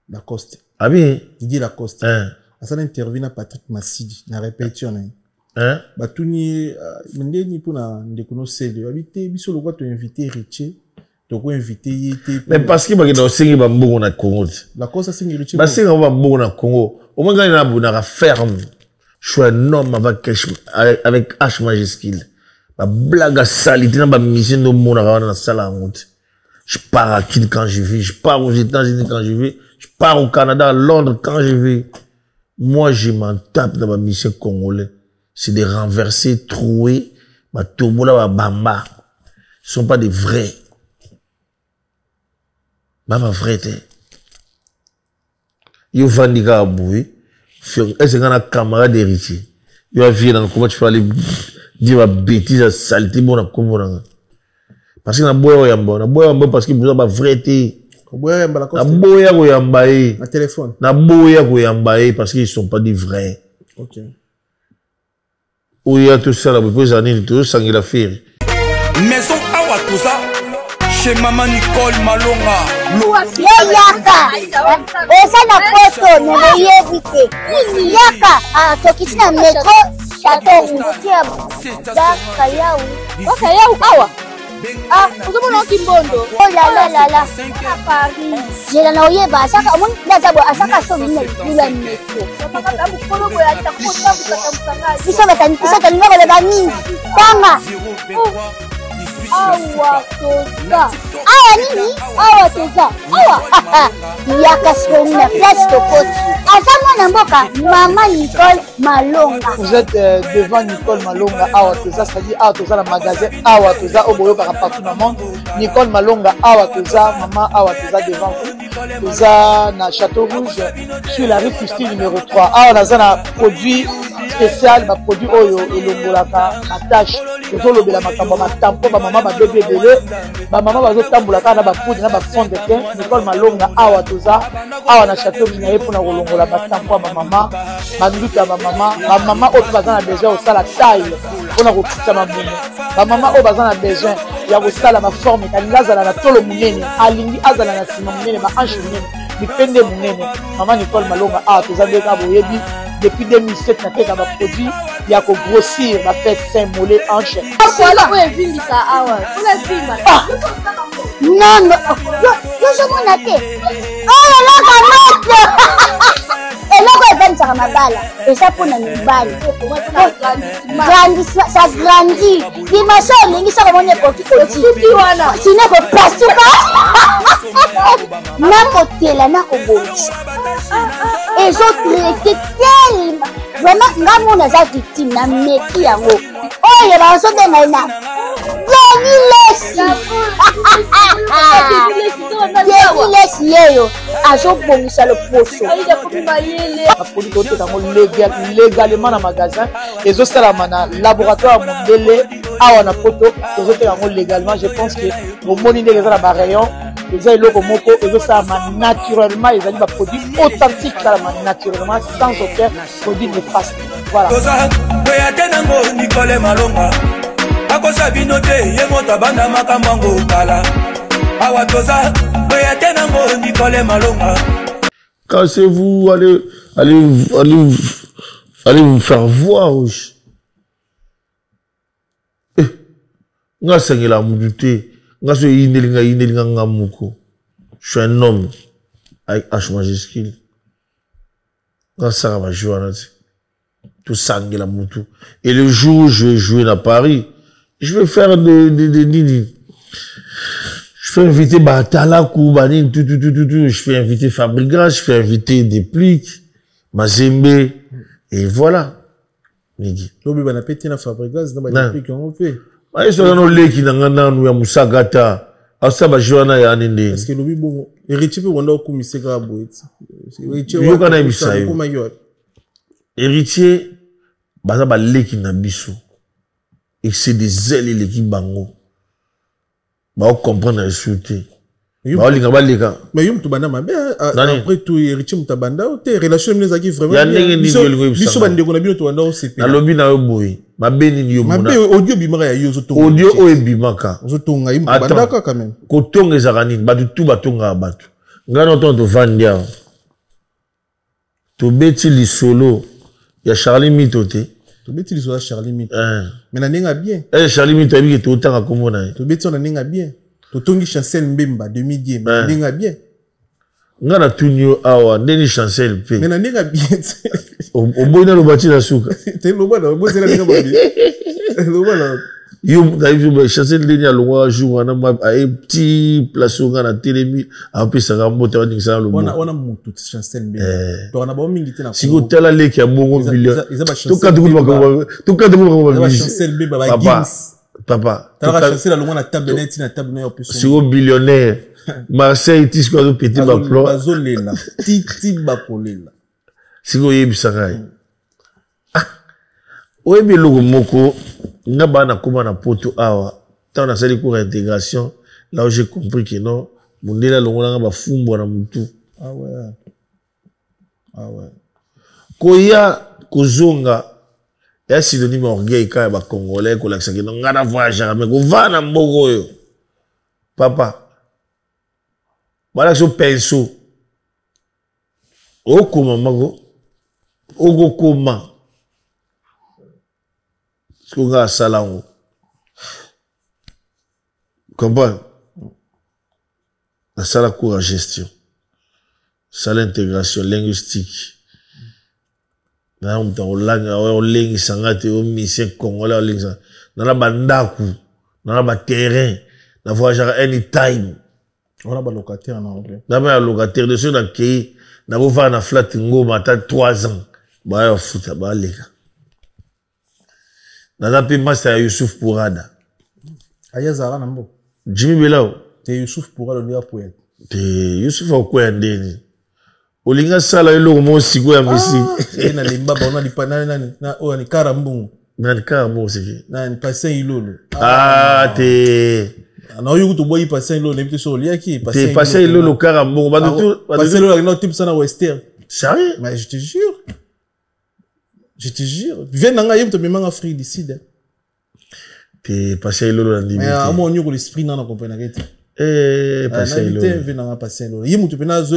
Lacoste abi Didier Lacoste asala interview na Patrick Masidi na répétition na batuni ndeni pona ndekuno sele habité biso lokwa to invité héritier to ko invité yete mais parce que bakina osengi ba mbongo na Congo Lacoste asengi héritier ba senga ba mbongo na Congo au moins na buna ferme je suis un homme avec H majuscule. La blague à salité dans ma mission de mon na sala honte. Je pars à Kin quand je vais, je pars aux États-Unis quand je vais, je pars au Canada, à Londres quand je vais. Moi, je m'en tape dans ma mission congolaise. C'est de renverser, trouer, Batomola ba bamba. Ils sont pas des vrais. Baba vrai te. Yo vandika aboué. Est-ce qu'on a un camarade d'héritier? Yo a vu dans comment tu peux aller dire ma bêtise à saleté bon à comment. Parce que na boya yamba parce que vous avez vrai te. Na boya ko yamba e. Na téléphone. Na boya ko yamba e parce qu'ils sont pas des vrais. OK. Oya tout ça là pour années tout ça il a fait. Maison awa tout ça chez maman Nicole Malonga. Yaka. Esa na poto ne yebite. Yaka tokisina metro chateau ngutia. Daka yau. Oka yau awa. Ah, uzomona kimbondo. Oh la la. À Paris. Jela na oyeba asaka mon nazabo asaka so mina lula metro. Papa kabu kolo ko ya ta ko ta musanga. Bisa batani ngaba ba nini. Tanga. Awa toza. Awa nini? Awa toza. Awa. Yaka soni na place tokoti. Azama na mboka Maman Nicole Malonga. Vous êtes devant Nicole Malonga Awa toza, c'est-à-dire Awa toza le magasin Awa toza au boyo partout dans le monde. Nicole Malonga Awa toza, maman Awa toza devant vous. Toza na Château Rouge sur la rue Custine numéro 3. Awa naza na produit spécial, ba produit oyo elongolaka attache. Tozolobela makambo matampo ba maman ba bébé belé, ba maman bazo tambulaka na ba poudre na ba fond de teint. Nicole Malonga Awa toza, Awa na Château Rouge na yepo na kolongola matampo ba maman, ba nduta ba maman oyo baza na besoin osala taille mpona kokita mamumu. Ba maman oyo baza na besoin ya kosala ma forme kalingi azala na tolo munene, alingi azala na sima munene, ma hanche munene, mipende munene. Maman Nicole Malonga Awa toza ndeka boyebi depuis 2007 nateka ba produit ya ko grossir ba fait sein mollet hanche. Voilà où est venu ça awa. Tout le film. Non non. Yo je m'en atte. Oh là là. Eloko eventaka mabala eza mpona mibali ça grandit dimension olingi soko moni ekokikoki wana sino kopasuka nakotela nakobongisa ezotraite telema vraiment nga mona aza victime na meki yango oyo bazobenga na Lesi yeyo azobongisa loposo apoli koteka ngo légalement na magasin ezosalama na laboratoire mondele awa na poto tozoteka ngo légalement. Je pense que omoni ndenge eza na barayon eza eloko moko ezosalama naturellement, ezali baproduit authentique esalama naturellement sans aucun produit néfaste. Voilà. Nango Nicole Malonga akosa bino te ye moto abanda makambo kala Awa toza nango Nicole Malonga. Cassez-vous, allez vous faire voir. Nga sengela mudute, nga so inelinga ngamuko. Je suis un homme avec H majuscule. Nga sara va jouer tout sangela mutu. Et le jour où je vais jouer à Paris, je vais faire je peux inviter Batalakou, Banin, tout. Je peux inviter Fabrigas, je peux inviter Déplique, Mazembe, et voilà. Nidi. Lobi bana pété na Fabrigas, na Déplique, on fait. Ils sont dans le qui n'engana nous ya Musagata. Asa ba joana ya nende. Parce que lobi bon, héritier peut wanda okumise ka boet. Yo kana ibisa yo. Héritier baza ba leki na biso. Et c'est des ailes l'équipe bango. Bah, comprendre la sûreté. Mais yum tu banda mabe après tout héritier mutabanda te relation mine zaki vraiment. Ya ndenge ni biso bande ko na bino to banda o CP. Na lobi na yo boy. Mabe ni yo mona. Mabe audio bimaka ya yo zo to. Audio o ebimaka. Zo to ngai mutabanda ka quand même. Ko tonga ezakani batu tu batonga batu. Ngana to vandia. To beti li solo ya Charlie Mitote. To beti li solo Charlie Mitote. Mais na ninga bien. Charlie Mitote bi to tanga komona. To beti on na ninga bien. Totongi Chancel Mbemba 2010 mais ninga bien. Ngana tunyo awa ndeni Chancel pe. Mais na ninga bien. Obona lo bati na suka. Te lo bana, bo zela ninga bien. Lo bana. Yo, d'ailleurs, chasser le dernier loin jour, on a un petit place où on a télémi, un peu ça va monter en disant le mot. On a mon tout chancel bien. Donc on a bon milité na. Si vous tel aller qui a bon million. Tout cas de chancel bien papa. T'as chancel la loin na table net na table net option. Si vous billionnaire, Marseille tis quoi de petit baplo. Bazolela, titi bakolela. Si vous y bisakai. Ouais bien logo moko. N'a pas na comment na poto awa tant na sali cours intégration là où j'ai compris que non mundela longola ba fumbo na mutu ah ouais koya kozonga ya synonyme orgueil ka ba congolais ko lakisa que non ngana voyage mais ko va na mbogo yo papa bala so penso o koma mago o go koma Konga salango. Comprends? La salle cours à gestion. Salle intégration linguistique. Na on langue on langue sangate on mission congolais on langue. Na la bandaku, na la ba terrain, na voyage anytime. On a ba locataire na anglais. Na ba locataire de ceux dans qui na go va na flat ngoma ta 3 ans. Ba yo futa ba leka. Nada pe master Youssouf Pourada. Aya Zara nambo. Jimmy Belao. Te Youssouf Pourada ndia poète. Te Youssouf akwendeni. Olinga sala ilo mo sigo ya misi. Na limba ba ona lipana na o ni karambungu. Na ni karambungu siki. Na ni passer ilolo. Te. Na oyo kuto boyi passer ilolo nebite so liaki passer. Te passer ilolo karambungu ba tout. Passer ilolo na type sana western. Sérieux? Mais je te jure. Je te jure. Viens dans Gaïm, tu me mets en Afrique d'ici. T'es passé l'eau dans l'imité. Mais à mon niveau, l'esprit n'a pas compris. Passé l'eau. Viens dans passé l'eau. Il y a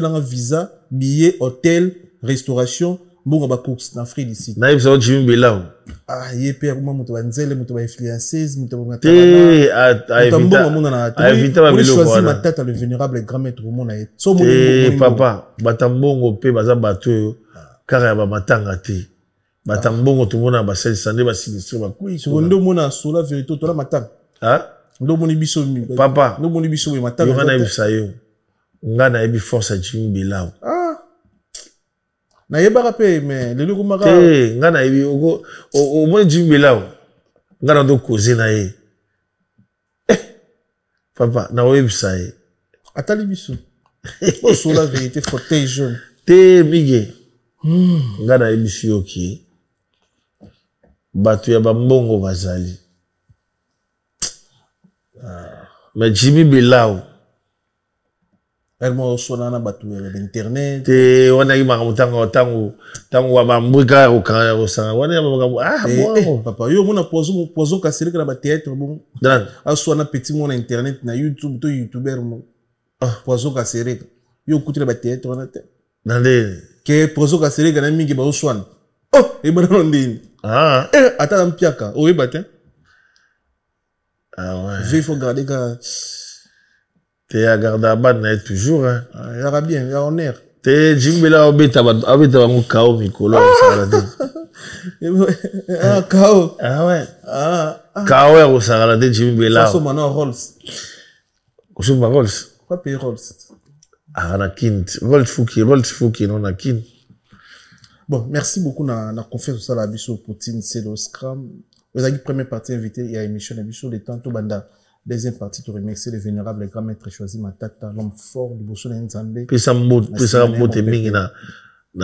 un visa, billet, hôtel, restauration. Bon, on va course en Afrique d'ici. Naïf, ça va Jimmy Belao. Ah, il y a père, moi, je vais influenceuse, je vais T'es à éviter ma vélo. Je choisis ma tête à le vénérable grand maître au monde. T'es papa, batambongo pe baza bato, car il y a matanga te. Batambongo tout le monde a basé sandé basi sinistre ba kui secondo mona sola vérité to la matang ndo moni biso mi papa ndo moni biso matang yo ngana ibisa yo ngana ibi force a Jimmy Belao na yeba rapé mais le loko maka ngana ibi au moins Jimmy Belao ngana do causer na ye papa na o ibisa ye atali biso o sola vérité fauteuil jaune te mige ngana ibisi yo ki Batu ya bambongo bazali. Mais Jimmy Belao. Elle m'a reçu dans batu ya internet. Te wana yi makamutango tango wa bambuka ukanga usanga wana makamu bon papa yo mona pozo kasirika na ba théâtre bon. Dan aso na petit mon internet na YouTube to youtuber mo. Pozo kasirika. Yo kutira ba théâtre wana te. Nande ke pozo kasirika na mingi ba uswana. Oh, e bana ndini. Attends, Mpiaka. Oui, batin. Ah ouais. Il faut garder que. T'es à garder à ban toujours, hein. Il y aura bien, il y a honneur. T'es Jimmy Belao, obéta mon kao, Mikolo, Ah, kao. Ah ouais. Kao, au Saralade, Jimmy Belao. Ça, maintenant, Rolls. Kousou, ma Rolls. Quoi, payer Rolls? Ah, na kin. Rolls Fouki, non, na kin. Bon, merci beaucoup na confiance sur la biso Poutine, c'est le Scrum. Vous avez première partie invitée, il y a émission, la biso, les temps, tout banda. Deuxième partie, tu remercies le vénérable grand maître choisi Matata, l'homme fort du Bosso de Nzambe. Puis ça mbote mingi na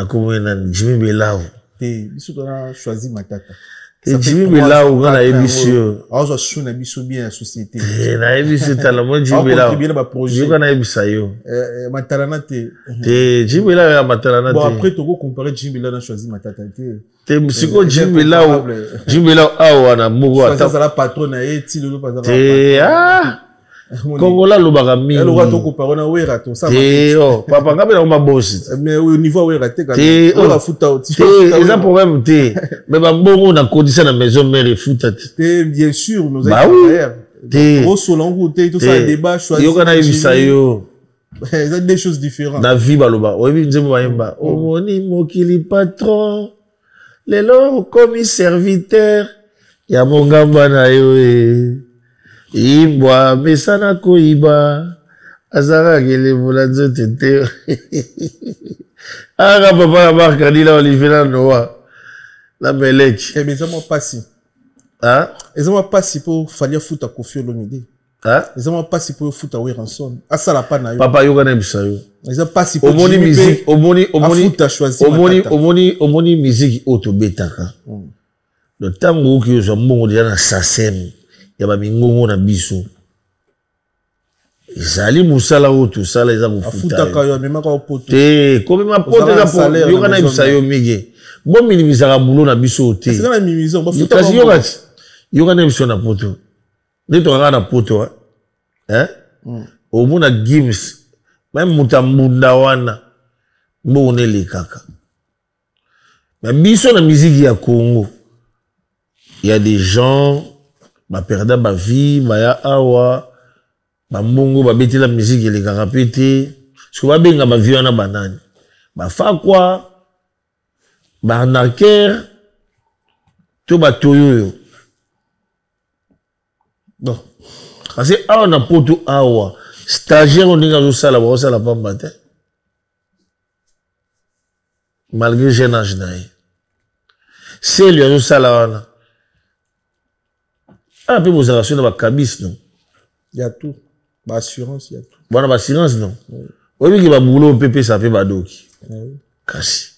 komo na Jimmy Belao. Et biso, tu as choisi Matata. Jimmy Belao, on a émission. Ah, on a choisi na biso bien la société. Na émission, t'as la moins Jimmy Belao. Je on a émission yo. Matalana te. Jimmy Belao ya Matalana te. Bon, après, tu vas comparer Jimmy Belao, on a choisi Matata te. Siko Jimmy Belao awa na moko ata ça la patronne et ti le pas ça Kongola lobaka mingi elle va to comparer na wera to ça papa ngabe na ma boss mais au niveau wera te ka on la futa oti ils ont problème te mais ba bongo na condition na maison mère futa te bien sûr nous avons au solongo te tout ça débat choisi yo kana ibisa yo c'est des choses différentes na vie baloba oyebi nzembo bayemba omoni mokili patron lelo komi serviteur ya mongamba na yo imbwa mesana koiba azara kelevula nzote te aka papa na markadi la olivena noa la meleki mais ça m'a passé ils ont passé pour falloir foutre à Kofi Olomide ils ont passé pour foutre à Weranson ça la pas na yo papa yo kana bisayo ils ont passé pour omoni musique omoni musique auto betaka le tango ki yo mbongo dia na sasem ya ba mingongo na biso ezali musala auto sala eza kufuta ka yo mema ka poto te komi ma poto za po yo kana bisayo mige bo minimizaka bulo na biso te c'est kana minimizo ba futa kasi yo kati yo kana biso na poto neto kaka na poto omona gims même mutambunda wana mbongo nele kaka mais biso na musique ya Congo il y a des gens ba perda ba vie ba ya awa ba mbongo ba beti la musique ele kaka pété ce ba benga ba vie na banane ba fa quoi ba narker to ba toyo non parce que awa na poto awa stagiaire on dinga zo sala ba sala pamba te malgré jeune âge nae c'est lui zo sala wana ah pe bozala sona ba kabis non il y a tout ba assurance il y a tout bana ba assurance non oui ki ba boulot pepe ça fait ba doki kasi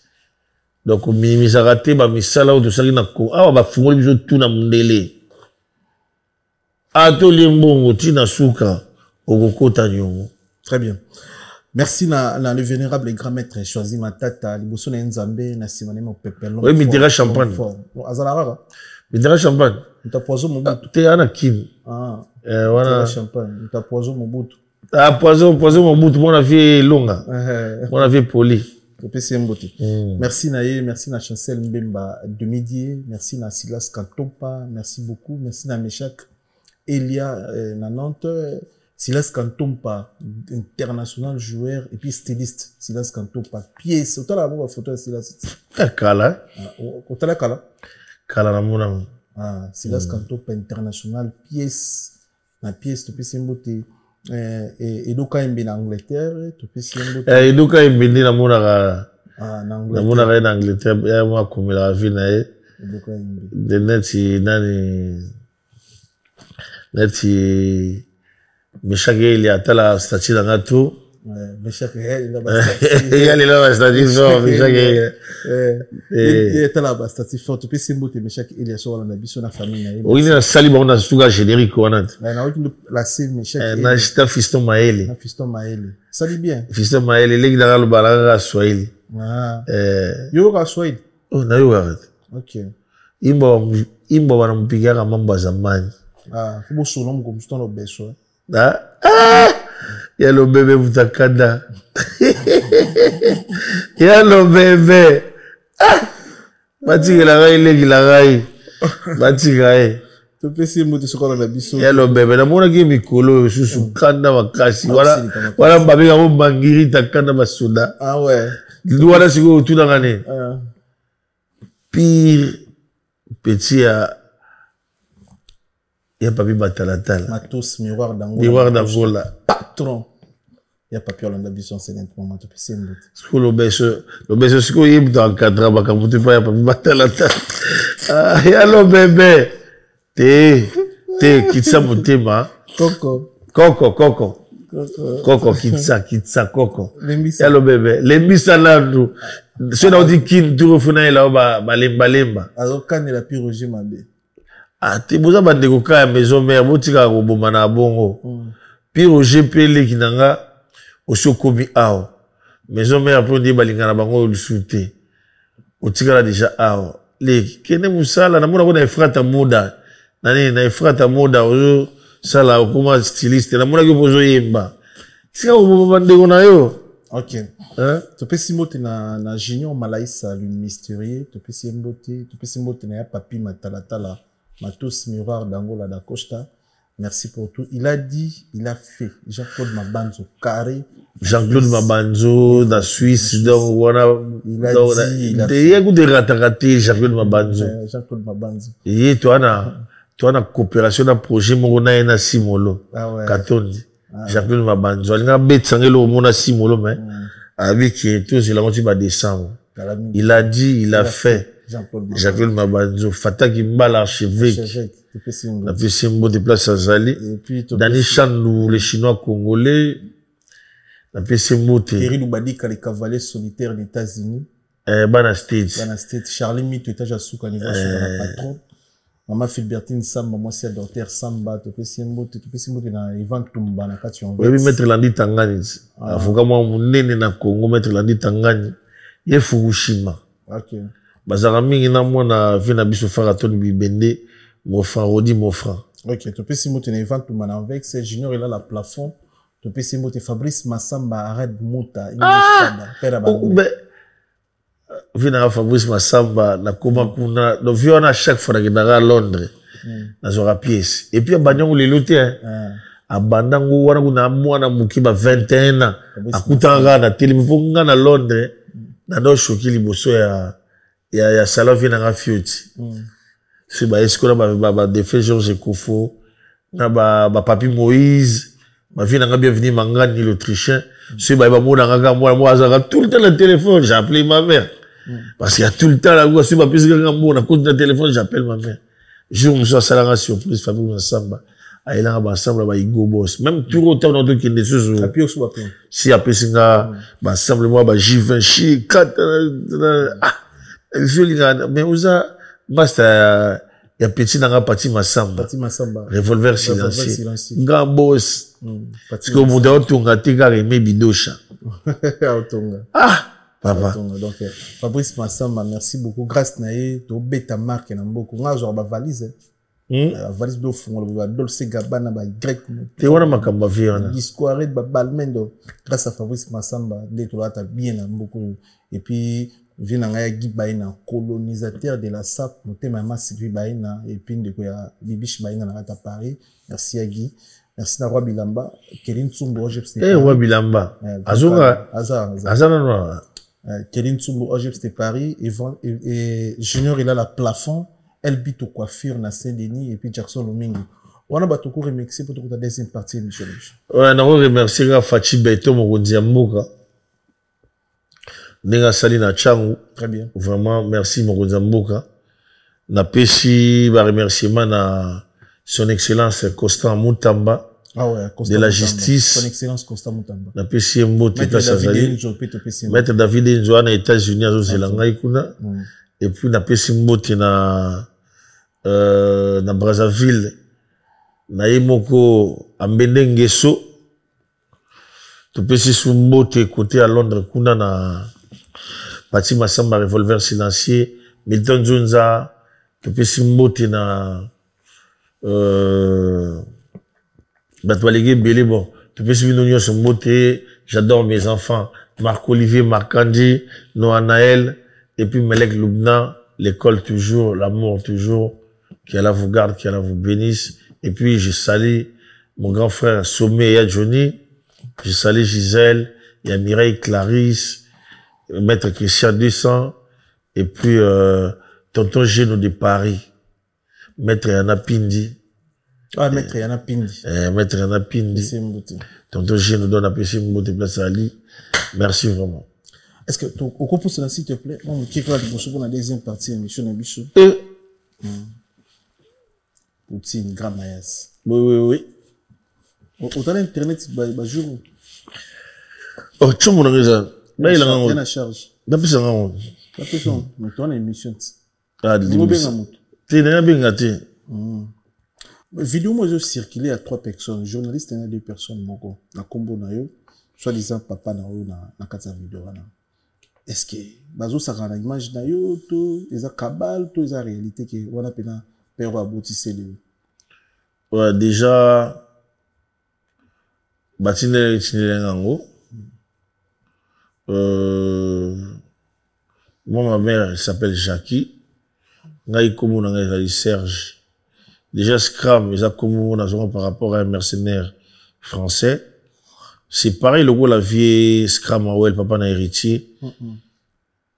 donc minimiser raté ba misala o to sali na ko awa ba fungoli biso tout na mundele atoli mbongo tina suka okokota nyongo. Très bien. Merci na le vénérable et grand maître choisi matata liboso na nzambe na simane mo pepelo. Oui, mitera champagne. Azala rara. Mitera champagne. Mtapozo mobutu. Te ana kim. Wana champagne. Mtapozo mobutu. Poison mobutu mona vie longa. Mona vie poli. Merci Naye, merci na Chancel Mbemba de Midi, merci na Silas Kantompa, merci beaucoup, merci na Meshak Elia na Nantes, Silas Kantompa, international joueur et puis styliste, Silas Kantompa, pièce, autant la photo de Silas. Kala. Autant la Kala. Kala na mona. Silas Kantompa international, pièce, na pièce, tu peux s'emboter. Et donc quand il en Angleterre, tu peux s'emboter. Et donc quand il na mona en Angleterre. Na mona en Angleterre, ya moi comme la vie na e. De neti nani neti Meshak il y a tala statue dans gato. Meshak il y a la statue fort Meshak il y a tala statue fort tu peux s'emboter Meshak il y a sur la biso na famille na. Oui na sali ba na suga générique wana. Na la scène Meshak. Na sta Fiston Maele. Na Fiston Maele. Ça dit bien. Fiston Maele legi na lo balanga Swahili. Yo ka Swahili. Oh na yo ka. OK. Imbo wana mpiga kama mambo zamani. Fubo solo mko mston lo beso. Yalo bebe mutakanda. Yalo bebe. Batika la gai legi la gai. Batika to pesi mutu sokola na biso. Yalo bebe na mona ki mikolo susu kanda makasi. Wala mbabika mo bangiri takanda masuda. Ah ouais. Wala siko utuna ngane. Pire petit il y a papi batalatala. Matos miroir d'Angola. Miroir d'Angola. Patron. Il y a papi Hollande Bisson c'est nettement to pesi mutu. Siko lo beso siko yim dans cadre bakamutu pa ya papi batalatala. Yalo bebe. Te kitsa mutema. Coco kitsa coco. Yalo bebe. Lembisa landu. So na odi kin tu refuna ila ba lemba. Alors quand il a pu Roger Mabe. Te boza bandeko ka ya maison mère botika ko boma na bongo. Pi Roger Pele kinanga osokomi ao. Maison mère pour ndi balingana bango lusute. Otika la déjà ao. Le kene musala na mona bona efrata moda. Nani na efrata moda ozo sala okuma styliste na mona ki bozo yemba. Tika ko bandeko na yo. OK. Tu peux s'imboter na Junior Malaïsa le mystérieux, tu peux s'imboter na ya papi matalatala, matos miroir d'Angola da Costa, Merci pour tout. Il a dit, il a fait. Jean-Claude Mabanzo, carré. Jean-Claude Mabanzo, dans Suisse, donc, voilà. Il a dit, il a fait. Il y a des ratés, Jean-Claude Mabanzo. Jean-Claude Mabanzo. Et toi, on a coopération dans projet, on a un Simolo. Ah ouais. Katondi. Jean-Claude Mabanzo. Il a bête sangelo au monde Simolo, mais, avec qui tout, c'est la moitié va descendre. Il a dit, il a fait. Jean-Claude Mabanzo. Fataki Mbala, archevêque. La PCMO de place à Zali. Dans les champs, les Chinois congolais. La PCMO te. Thierry Loubadi, les cavaliers solitaires des États-Unis. Bana States. Bana States. Charlie Mito, étage à Souka, niveau sur la patron. Maman Philbertine Samba, moi c'est docteur Samba, te PCMO te na Ivan Tumba, na Kation. Oui, maître Landi Tangani. Avocat moi, mon nene na Congo, maître Landi Tangani. Yé Fukushima. Ok. Bazarami, na moi na vina biso faraton bibende. Mon frère, Rodi, mon frère. Ok, tu peux si monter Ivan Tumba avec, c'est Junior, il a la plafond. Tu peux si monter Fabrice Massamba, arrête Mouta. Ben, vina Fabrice Massamba, na koma kuna, donc viens à chaque fois que dans Londres, dans la pièce. Et puis à Banyango les lotés, à Bandango wana kuna mwana mukiba 21 ans, à Kutanga na télé, mais pour nga na Londres, na do choki liboso ya salon vina nga fioti. C'est ba escola ba défait Georges Kofo, na ba papi Moïse, ma vie n'a bienvenue Mangani l'Autrichien, c'est ba mona nga moi azara tout le temps le téléphone, j'ai appelé ma mère. Parce qu'il y a tout le temps la voix, c'est pas plus que on a compte le téléphone, j'appelle ma mère. Jour me soit salanga surprise famille ensemble. Aïe là ensemble ba igo boss. Même tout autant dans qui ne se appui au appui. Si appui singa ba ensemble moi ba J20 chi 4 je mais usa basta ya petit dans la partie Massamba. Revolver silencieux. Grand boss. Parce que au bout d'un tour, on a tigre aimé Bidosha. Ah! Papa. Donc, Fabrice Massamba, merci beaucoup. Grâce nae, to beta marque na mboko. Nga genre ba valise. Valise do fond, ba Dolce Gabbana ba Y. Te wana makamba viana. Discoire ba balmendo. Grâce à Fabrice Massamba, nde to lata bien na mboko. Et puis Vinanga Guy Baina, colonisateur de la SAP, notamment Sylvie Baina, et puis de quoi Bibiche Baina à Paris. Merci à Guy. Merci à Roi Bilamba. Kéline Tsumbo, eh, Roi Bilamba. Azunga. Azana. Kéline Tsumbo, c'était Paris. Et Junior, il a la plafond. Elle bite au coiffure, na Saint-Denis, et puis Jackson Lomingo. On a battu pour remercier pour la deuxième partie, Michel. Ouais, on remercie Fachi Beto, mon Mboka. Nenga sali na changu. Très bien. Vraiment, merci Mokonza Mboka. Na peshi ba remerciement na son excellence Constant Moutamba. Ah ouais, Constant de la justice. Son excellence Constant Moutamba. Na peshi Mbote Maître David Enzo na États-Unis azo zelanga ikuna. Et puis na peshi Mbote na Brazzaville. Na yemoko ambende ngeso. Tu peshi Mbote côté à Londres kuna na Pati Massamba revolver silencieux, Milton Zunza, Pepe Simbote na Batwalégué Belé, bon, Pepe Simbote Simbote, j'adore mes enfants, Marc-Olivier, Marc-Andy, Noah Naël, et puis Melek Loubna, l'école toujours, l'amour toujours, qui Allah vous garde, qui Allah vous bénisse, et puis je salue mon grand frère Sommet et Johnny, je salue Gisèle, il y a Mireille Clarisse, Maître Christian 200, et puis Tonton Geno de Paris, Maître Yana Pindi. Ah, Maître Yana Pindi. Maître Yana Pindi. Tonton Geno donne appel Mbote Place Ali. Merci vraiment. Est-ce que tu au pour cela, s'il te plaît, on qui va pour la deuxième partie de l'émission de Bichou. Poutine, grand maïs. Oui. Autant Internet, bah, jour. Oh, tu m'en as raison. Mais il a un charge. D'après ça, on a mais toi, on a une émission. Ah, l'émission. Tu n'as bien gâté. Vidéo, moi, je circulé à 3 personnes. Journaliste, il y a 2 personnes, moko. Na combo na yo. Soit disant papa na yo, na kata vidéo, na. Est-ce que, bazo sa rana image na yo, to, ils a cabal, to, ils a réalité, que, on a pena, père aboutissé de. Ouais, déjà, batine, ngango. Moi, ma mère, elle s'appelle Jackie. Ngai Komo, Ngai Serge. déjà Scrum, ils ont comme on a par rapport à un mercenaire français. C'est pareil, le gros, la vieille Scrum, le papa n'a héritier.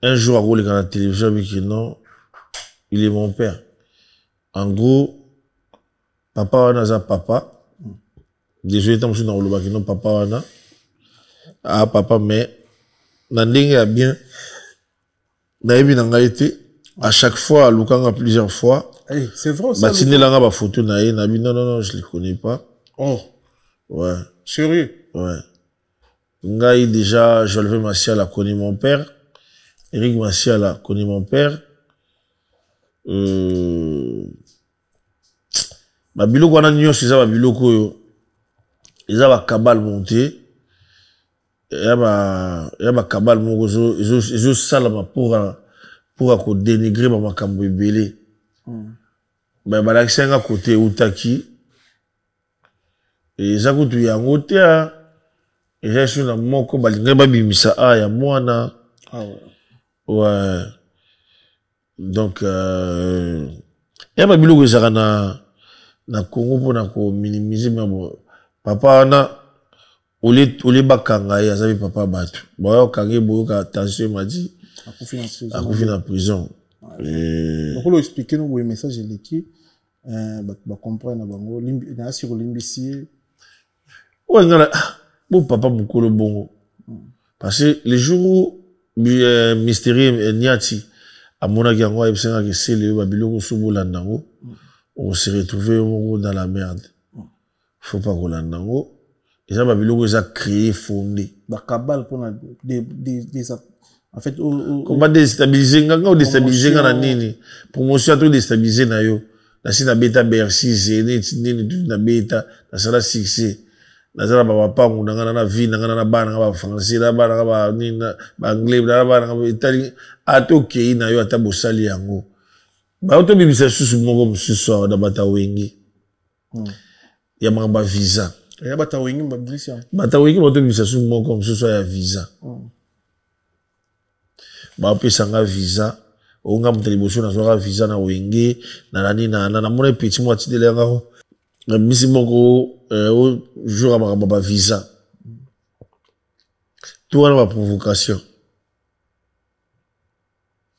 Un jour, à gros, les gars, la télévision, il dit non, il est mon père. En gros, papa, on a papa. Désolé, tant que je suis dans le bac, non, papa, on a. Ah, papa, mais, Nanding a bien, Naïbi n'a été, à chaque fois, à Lukanga plusieurs fois. Hey, c'est vrai, ça. Batiné langa ba photo naïe, Nabi, non, je les connais pas. Oh. Ouais. Sérieux? Ouais. Ngaï, déjà, Jolvé Massial a connu mon père. Eric Massial a connu mon père. Babiloko wana nyonso eza babiloko oyo eza bakabale monté ya bakabale moko ezosalama pour akodénigre bamakambo ebele balakisi yanga kote eutaki eza kutu yango te eza esu na moko balingai babimisa ya mwana ouais. Donc ya babiloko ezaka na Congo mpona kominimize mais bon papa wana ole bakanga ye azabi papa bato boyo kange boyoka attention madi akufi na prison donc lo expliquer no boye message eleki ba comprendre na bango na sur limbisi ouais ngala bon papa mukolo bongo parce que les jours mystérieux niati amonaki yango ayebisanga ke sele babiloko sobolanda yango on se retrouve dans la merde. Faut pas qu'on l'en ait. Et ça, Babylone, ils ont créé, fondé. Bakabal pour en fait, comment déstabiliser, comment déstabiliser, nini. Promotion, tout déstabiliser, na yo. La si na bêta Bercy, Zénith, nini, tout na bêta, na sala succès. Na sala papa, on a na vie, na na ba, na ba français, na ba, nini, ba anglais, na ba, na ba italien. Ato kei na yo, ata bosali yango. Ba auto bibisa susu moko mususu na bata wengi. Ya mamba visa. Ya bata wengi mbabisa. Bata wengi auto bibisa susu moko mususu ya visa. Ba pesa nga visa, onga muteliboso na zoka visa na wengi na nani na mona petit moi tidele nga. Na misi moko au jour amaka ba visa. Tout wana ba provocation.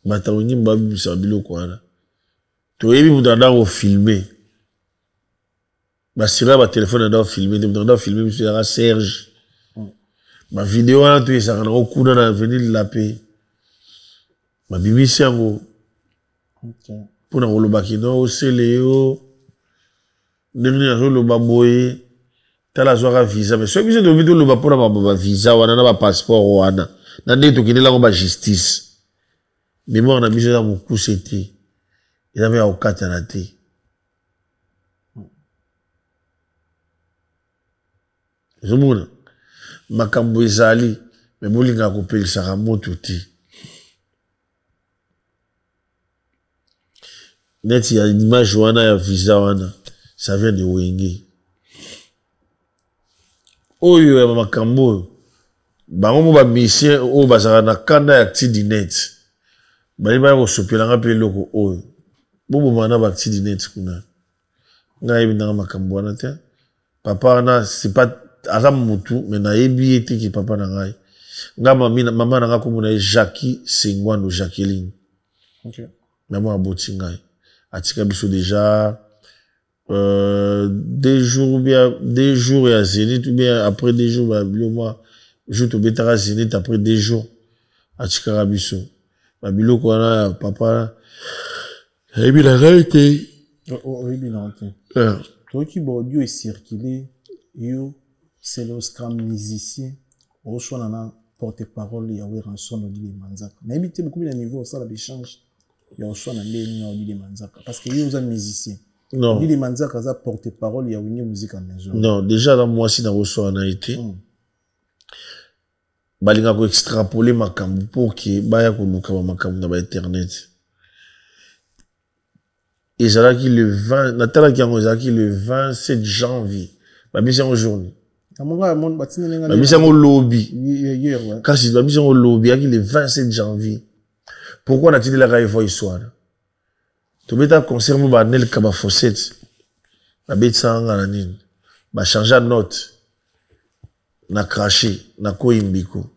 Bata wengi mbabisa biloko wana. Tu as vu mon filmer. Ma sira ma téléphone dans filmer, dans filmer monsieur Serge. Ma vidéo là tu es ça on coup dans venir la paix. Ma bibi sango. OK. Pour na lo bakino o seleo. Ndeni na lo baboye. Tala zoka visa mais celui qui de vidéo lo ba pour na visa wana na ba passeport wana. Na ndeto kinela ko ba justice. Mais moi on a mis ça mon coup c'était. Il avait au Katanaté. Je me makambo ezali, mais bolinga kopeli saka moto ti. Net ya image wana ya visa wana, ça vient de Wenge. Oyo ya makambo, bango mo ba mission o bazaka na kanda ya Tidinet. Bali ba ko sopelanga pe loko oyo. Bobo mana bakti di net kuna. Nga yebi nga makambo wana te. Papa na c'est pas azam mutu mais na yebi ete ki papa na ngai. Nga mama na nga komuna Jackie Sengwando Jacqueline. OK. Maman aboti ngai. Atika biso déjà 2 jours ya Zénith ou bien après 2 jours ba moi je to betara Zénith après 2 jours. Atika biso. Ba biloko wana papa et puis la réalité. Oui, bien entendu. Toi qui audio est circulé, c'est le scrum musicien, au choix d'un porte-parole, il y a un son de l'île Manzaka. Mais il y a beaucoup de niveaux, ça l'échange. Il y a un son de l'île Manzaka. Parce qu'il y a un musicien. Non. L'île Manzaka, ça porte-parole, il y a une musique en maison. Non, déjà dans moi, si dans le son, on a été. Balinga ko extrapoler makambu pour que baya ko luka makambu na internet. Et ça qui le 20, Natala qui a le 27 janvier. Babi c'est en journée. Babi c'est en lobby. Quand c'est babi c'est en lobby, qui le 27 janvier. Pourquoi on a tiré la rave histoire? Tu mets ta concert mo banel kaba fossette. na betsa nga na nini ba changer note na cracher na koimbiko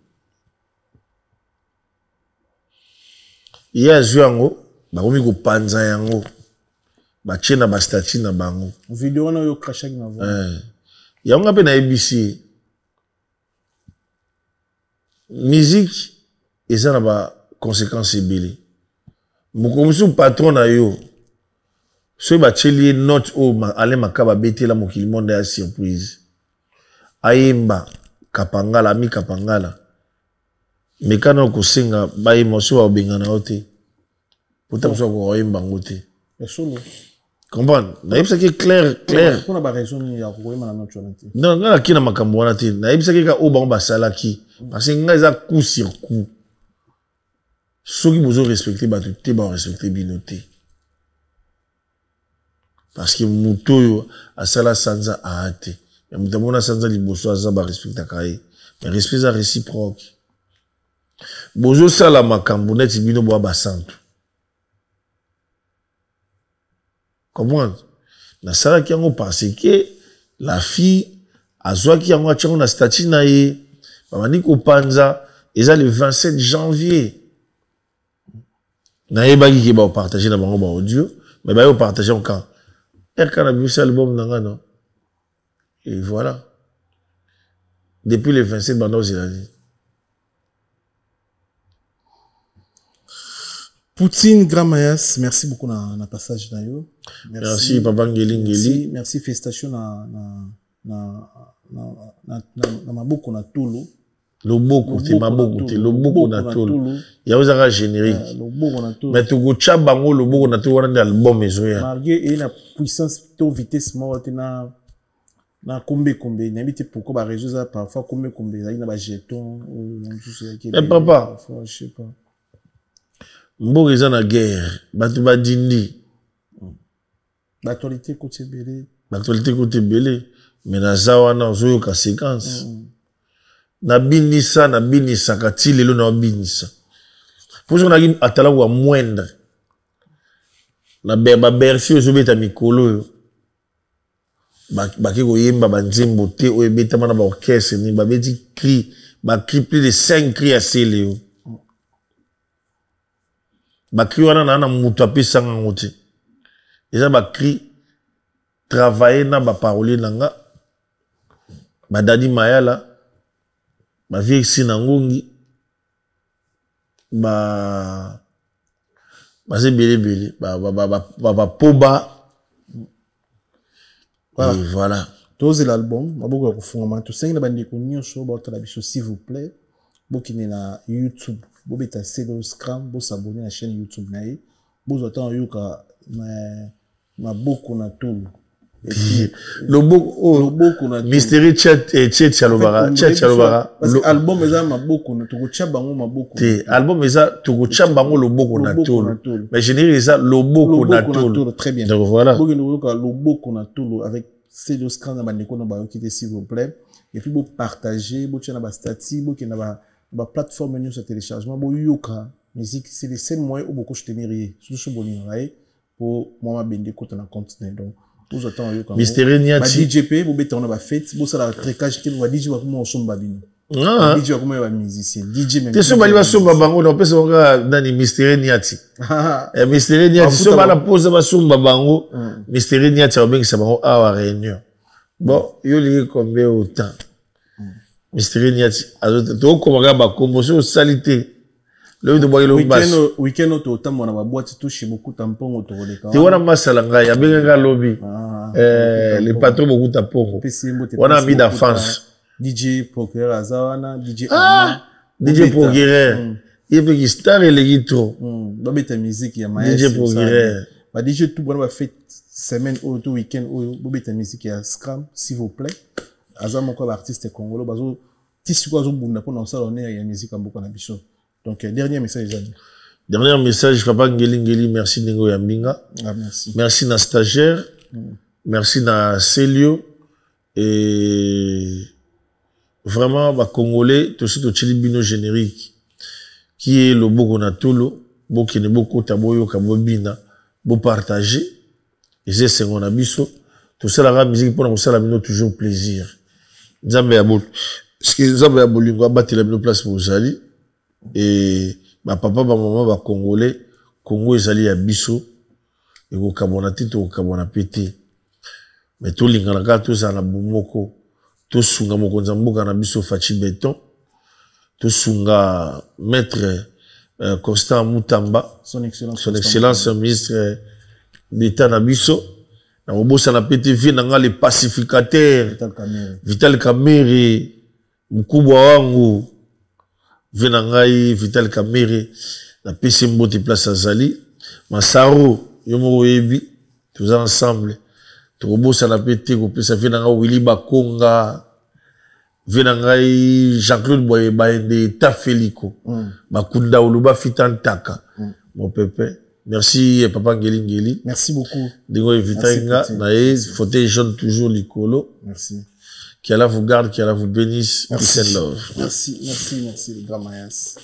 ya zwango ba komi ko panza yango ba chena ba statut na bango video na yo cracher na vo yango pe na ABC musique eza na ba conséquences ebele mokomusu patron na yo so ba cheli note o ale makaba betela mokili monde ya surprise ayemba kapangala mi kapangala mekana ko senga ba emotion wa bengana ote puta so ko oyemba ngote solo comprendre na yebisa ki clair pour na raison ni ya ko yema na note na ti non ngala kina makambo wana ti na yebisa ki ka o ba salaki parce que nga za coup sur coup soki bozo respecter ba te ba respecter binoté parce que mutoyo asala sanza aate ya mutamona sanza liboso aza ba respecta kai mais respect za réciproque bozo sala makambo neti bino bo ba santo comment na sala ki yango parce que la fille azwa ki yango achango na statut na ye bamani ko panza eza le 27 janvier na yebaki ki ba partager na bango ba audio mais ba yo partager encore cannabis album nanga non et voilà depuis le 27 bando zilani Poutine Gramayas, merci beaucoup na passage na yo. Merci papa Ngeli. Merci félicitations na maboko na tolo. Loboko te maboko te loboko na tolo. Ya ozaka générique. Loboko na tolo. Mais tu go chabango loboko na tolo wana album ezoya. Malgré et la puissance to vitesse mo na kombe na bité pourquoi ba réseau ça parfois kombe ça na ba jeton ou mais papa, je sais pas. Mboka eza na guerre, batu badindi. L'actualité côté belé. L'actualité côté belé, mais na zawana ozoyo ka séquence. Na binisa kati lelo na binisa. Pour on a dit atala wa moindre. Na beba berfi ozobeta mikolo. Ba ke ko yemba ba nzembo te o ebeta mana ba orchestre ni ba beti cri, ba cri plus de 5 cris à Célio. Bakri wana na mutu apesanga ngote eza bakri travailler na ba parolier nanga ba dadi mayala ba vie sina ngongi ba se belé ba poba voilà tous l'album maboko ko funga to senga bandi ko nyosho ba tala biso s'il vous plaît bokine na YouTube bobeta selo scram bo s'abonner à la chaîne YouTube nae bo attend yoka ma boko na tolo le boko na mystery chat chalobara album eza ma boko na toko chabango ma boko te album eza toko chabango le boko na tolo mais général eza le boko na tolo très bien donc voilà bokine yoka le boko na tolo avec selo scram na bandeko na ba okite s'il vous plaît et puis bo partager bo tchana ba statut bo kina ba plateforme news à téléchargement bo yoka musique c'est les seuls moyens où beaucoup je tenir surtout boni raé pour moi bende ko na continent donc vous attend yoka mystère niati DJP bo beta on ba fête bo ça la trécage que va DJ ba comment on somba bino DJ ba comment ba musicien DJ même te so bali ba somba bango na pesa nga nani mystère niati mystère niati so bala pose ba somba bango mystère niati ba bengisa bango awa réunion bon yo li combien autant Mystère Niati, to komaga ba kombo so salité. Le de boy lo bas. Weekend to tambo na ba boîte touche beaucoup tampon to roleka. Te wana masala nga ya benga lobby. Les patrons beaucoup tampon. Wana mi da France. DJ Procureur Azawana, DJ DJ Procureur. Il peut qui star et les guitro. Ba beta musique ya maestro. DJ Procureur. Ba DJ tout bon ba fait semaine ou tout week-end ou ba beta musique ya Scram s'il vous plaît. Azam encore artiste congolais bazo tissu quoi zo bunda pour lancer l'honneur ya musique en beaucoup na biso. Donc dernier message Zani. Dernier message papa Ngeli merci Ningo Yambinga. Merci. Merci na stagiaire. Merci na Célio et vraiment ba congolais tout suite au Chilibino générique qui est le Boko na Tolo, Bokine Boko taboyo kabobina, bo partager et c'est ce qu'on a biso tout ça la musique pour nous ça la mino toujours plaisir nzambe ya bol ce que nzambe ya bolingo abattre la mino place pour zali et ma papa ba maman ba congolais Congo ezali ya biso et ko kabona tito ko kabona pété mais tout lingana ka tout ça na bomoko tout sunga mokonza mboka na biso Fachi Beton tout sunga maître Constant Mutamba son excellence ministre d'État na biso na obosa na PTV na nga les pacificateurs Vital Kamerhe mkubwa wangu vena ngai Vital Kamerhe na PC Mbote place azali Masaro yomo oyebi tous ensemble tobosa na PTV ko place vena nga Willy Bakonga vena ngai Jean-Claude Boye Baende Tafeliko Bakunda Oluba Fitantaka mon pépé. Merci Papa Ngeli. Merci beaucoup. Dingo Evitainga, Naïs, fauteuil jaune toujours l'icolo. Merci. Qui Allah vous garde, qui Allah vous bénisse. Merci. Peace and love. Merci, le grand Mayas.